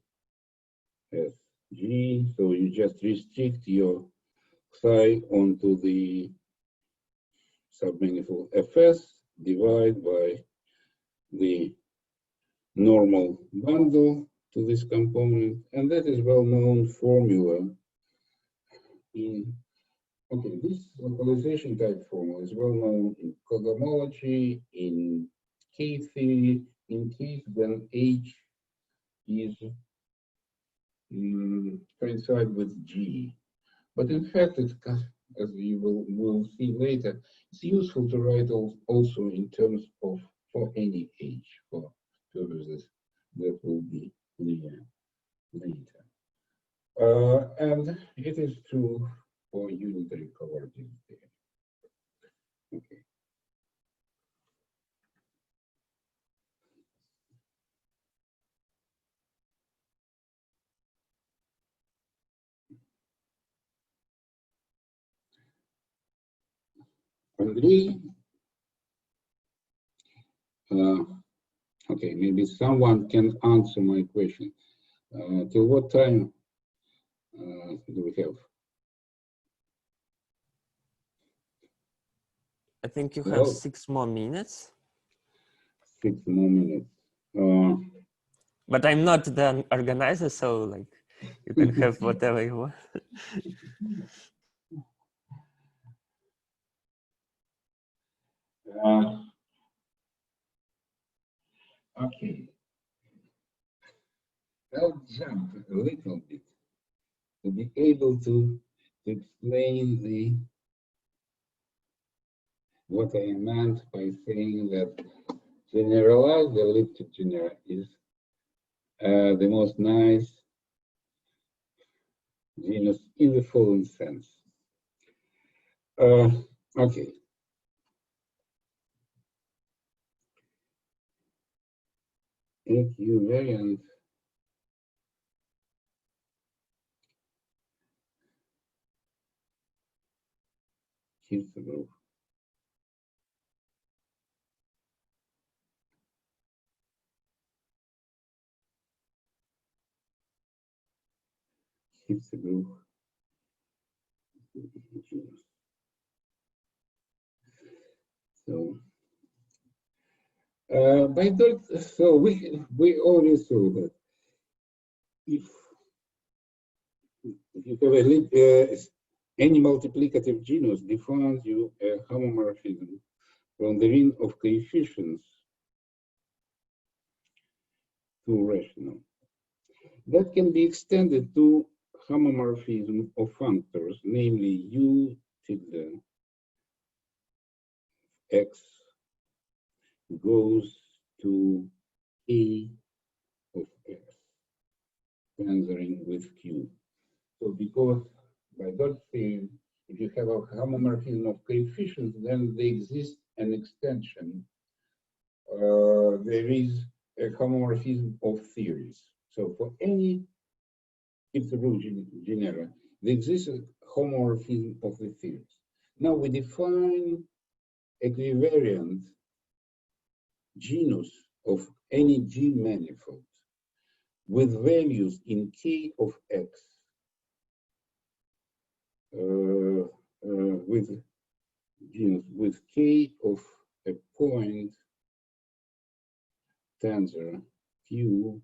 S G. So you just restrict your psi onto the submanifold Fs, divide by the normal bundle to this component, and that is well-known formula in, okay, this localization type formula is well-known in cosmology, in K-theory, in case when H is coincide with G. But in fact, it, as you will see later, it's useful to write also in terms of for any H, for purposes that will be clear later. And it is true for unitary coordinate theory. Okay. Andrei, okay, maybe someone can answer my question. Till what time do we have? I think you have 6 more minutes. 6 more minutes. But I'm not the organizer, so like you can have whatever you want. Okay. I'll jump a little bit to be able to explain what I meant by saying that generalized elliptic genera is the most nice genus in the following sense. Okay. Equivariant group. Group. So, by that, so we already saw that if you have any multiplicative genus defines you a homomorphism from the ring of coefficients to rational. That can be extended to homomorphism of functors, namely U tilde X goes to A of X, tensoring with Q. So because by that theorem, if you have a homomorphism of coefficients, then they exist an extension. There is a homomorphism of theories. So for any genera, there exists a homomorphism of the theories. Now we define equivariant genus of any G manifold with values in K of X with K of a point tensor Q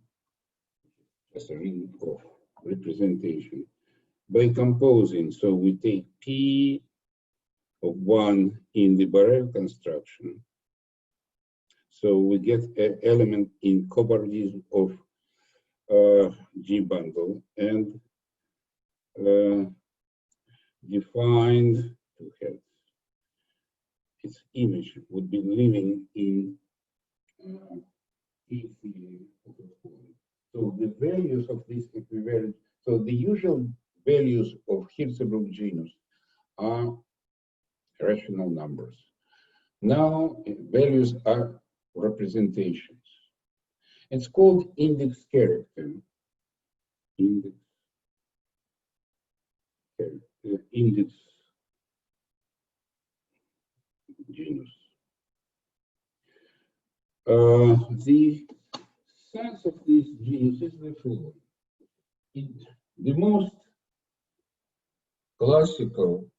as a ring of representation by composing. So we take P of 1 in the Borel construction. So we get an element in cobordism of G bundle and defined to have its image would be living in E3 of a point. So the values of this equivalent, so the usual values of Hirzebruch genus are rational numbers. Now values are representations. It's called index character. Index genus. The sense of this genus is the following. The most classical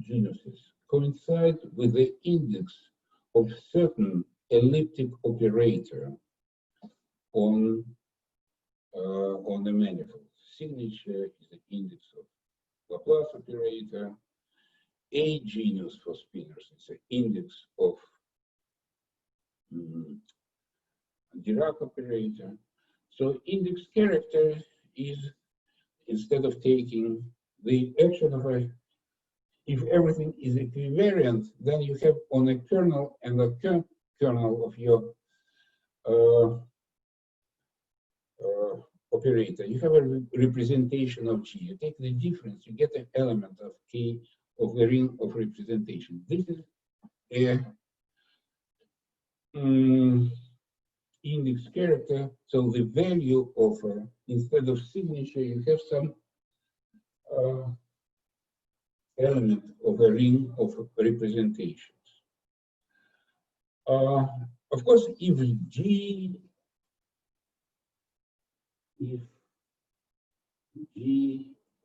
genuses coincide with the index of certain elliptic operator on the manifold. Signature is the index of Laplace operator. A genus for spinors is the index of Dirac operator. So index character is, instead of taking the action of a, if everything is equivariant, then you have on a kernel and a kernel of your operator, you have a representation of G. You take the difference, you get an element of K of the ring of representation. This is a index character. So the value of, instead of signature, you have some element of a ring of representations. Of course, if G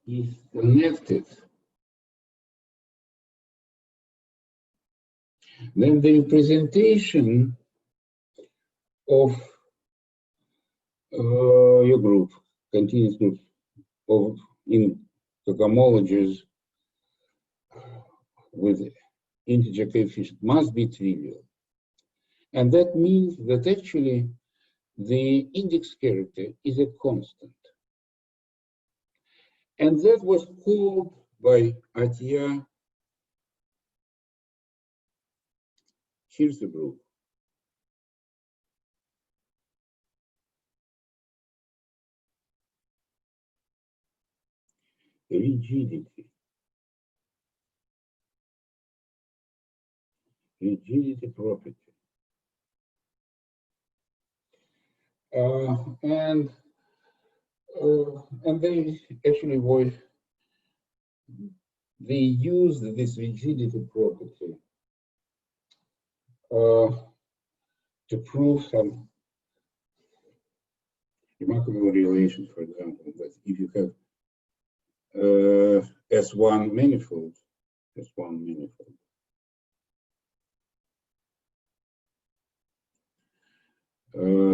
is connected, then the representation of your group, continuous group, of in cohomologies with integer coefficient must be trivial. And that means that actually the index character is a constant. And that was called by Atiyah Hirzebruch rigidity property. And they actually were, they used this rigidity property to prove some remarkable relations. For example, that if you have S1 manifold,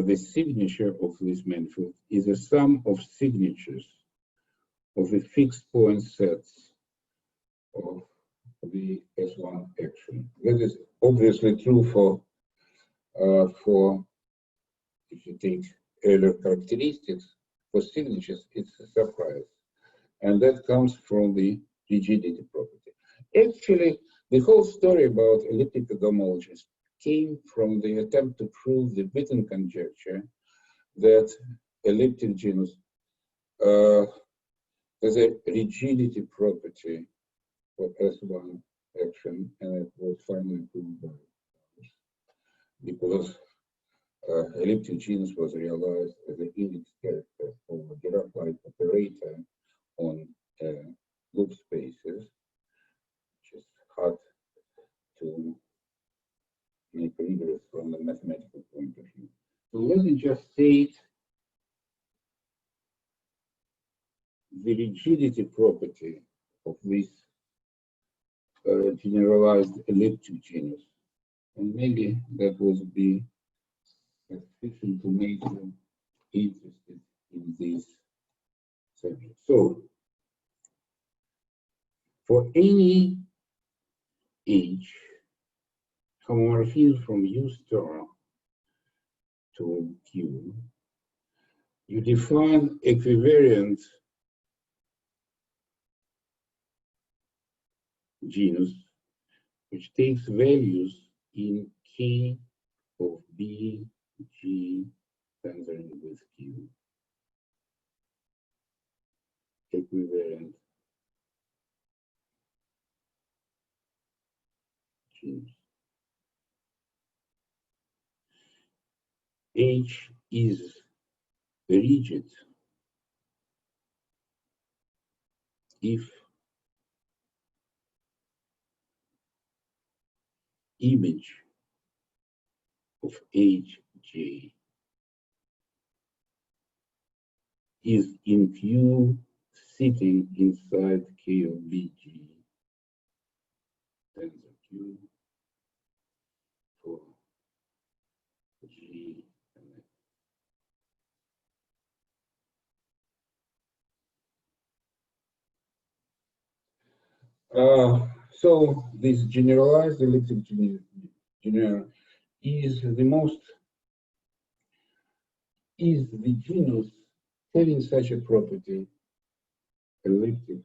the signature of this manifold is a sum of signatures of the fixed point sets of the S1 action. That is obviously true for if you take Euler characteristics for signatures, it's a surprise. And that comes from the rigidity property. Actually, the whole story about elliptic cohomologies came from the attempt to prove the Witten conjecture that elliptic genus has a rigidity property for S1 action, and it was finally proved by others, because elliptic genus was realized as an index character of a Dirac-like operator on loop spaces, which is hard to make rigorous from a mathematical point of view. So let me just state the rigidity property of this generalized elliptic genus. And maybe that would be sufficient to make you interested in this subject. So, For any H, homomorphism from U star to Q, you define equivariant genus which takes values in K of B, G, tensoring with Q. Equivariant genus. H is rigid if image of Hj is in Q sitting inside K of Bg, tensor Q for G and F. So this generalized elliptic genera is the genus having such a property, elliptic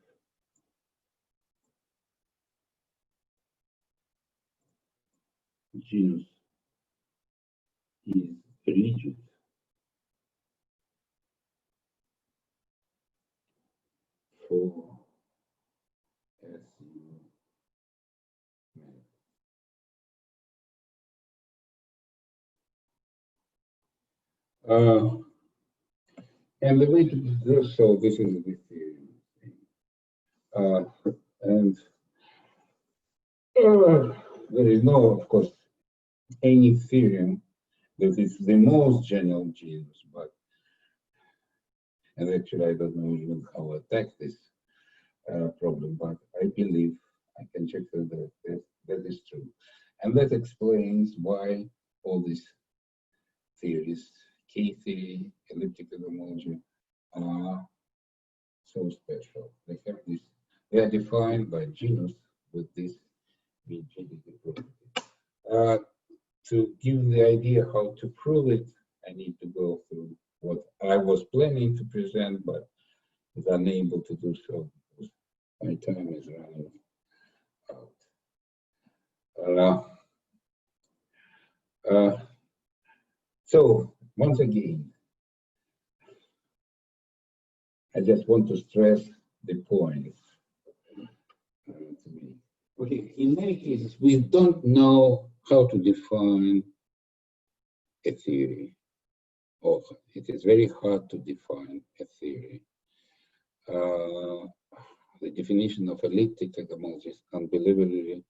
genus is rigid for SU. And the way to do so, this is the theory. And there is no, of course, any theorem that is the most general genus, but, and actually I don't know even how to attack this problem, but I believe I can check that is true. And that explains why all these theories, K theory, elliptic homology, are so special. They have this, they are defined by genus with this rigidity property. To give the idea how to prove it, I need to go through what I was planning to present, but was unable to do so because my time is running out. So once again, I just want to stress the points to me. Okay, in many cases, we don't know how to define a theory, or it is very hard to define a theory. The definition of elliptic homology is unbelievably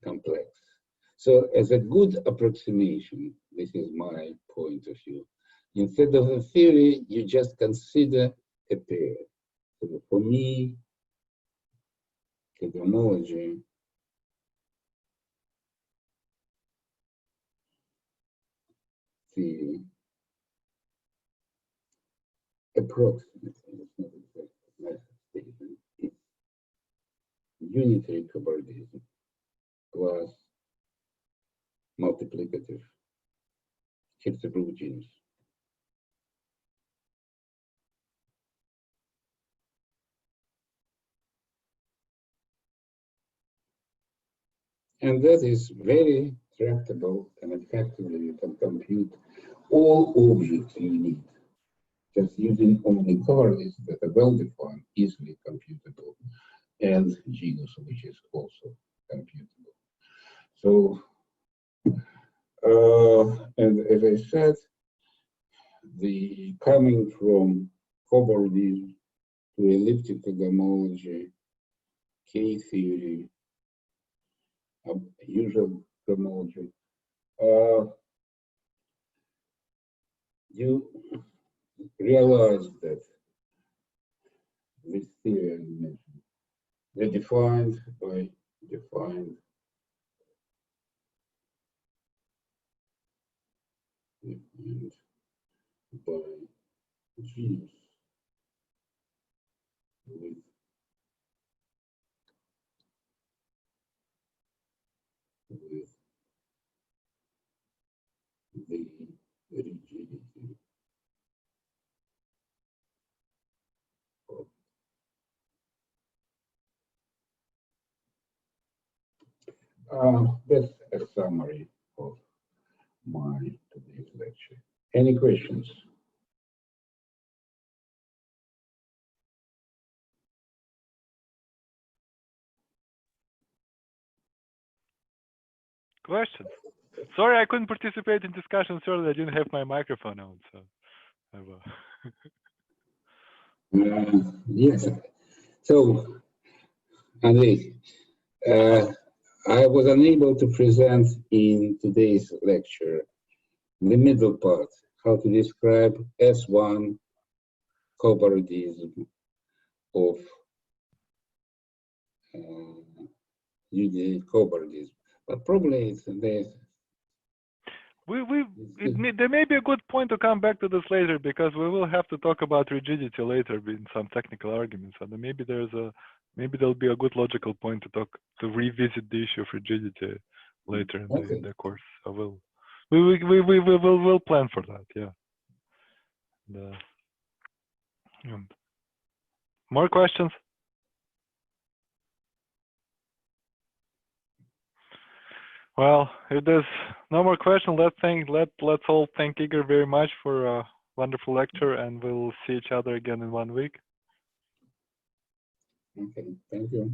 complex. So as a good approximation, this is my point of view, instead of a theory, you just consider a pair. So for me, cosmology theory approximately, it's not exact statement, it's unitary cobordism plus multiplicative Hertzsprung genus. And that is very tractable, and effectively you can compute all objects you need, just using only coordinates that are well-defined, easily computable, and genus, which is also computable. So, and as I said, the coming from cobordism to elliptic homology, K theory, usual homology, you realize that this theory I mentioned, they're defined by genus with the rigidity of that's a summary of my today's lecture. Any questions? Questions? Sorry, I couldn't participate in discussions earlier. I didn't have my microphone on, so I will. Yes. So, Andrei, I was unable to present in today's lecture the middle part, how to describe S1 cobordism of cobordism. But probably it's there. There may be a good point to come back to this later, because we will have to talk about rigidity later in some technical arguments, and maybe there'll be a good logical point to revisit the issue of rigidity later in the course. So we'll plan for that. Yeah. More questions? Well, if there's no more questions, let's all thank Igor very much for a wonderful lecture, and we'll see each other again in 1 week. Okay, thank you.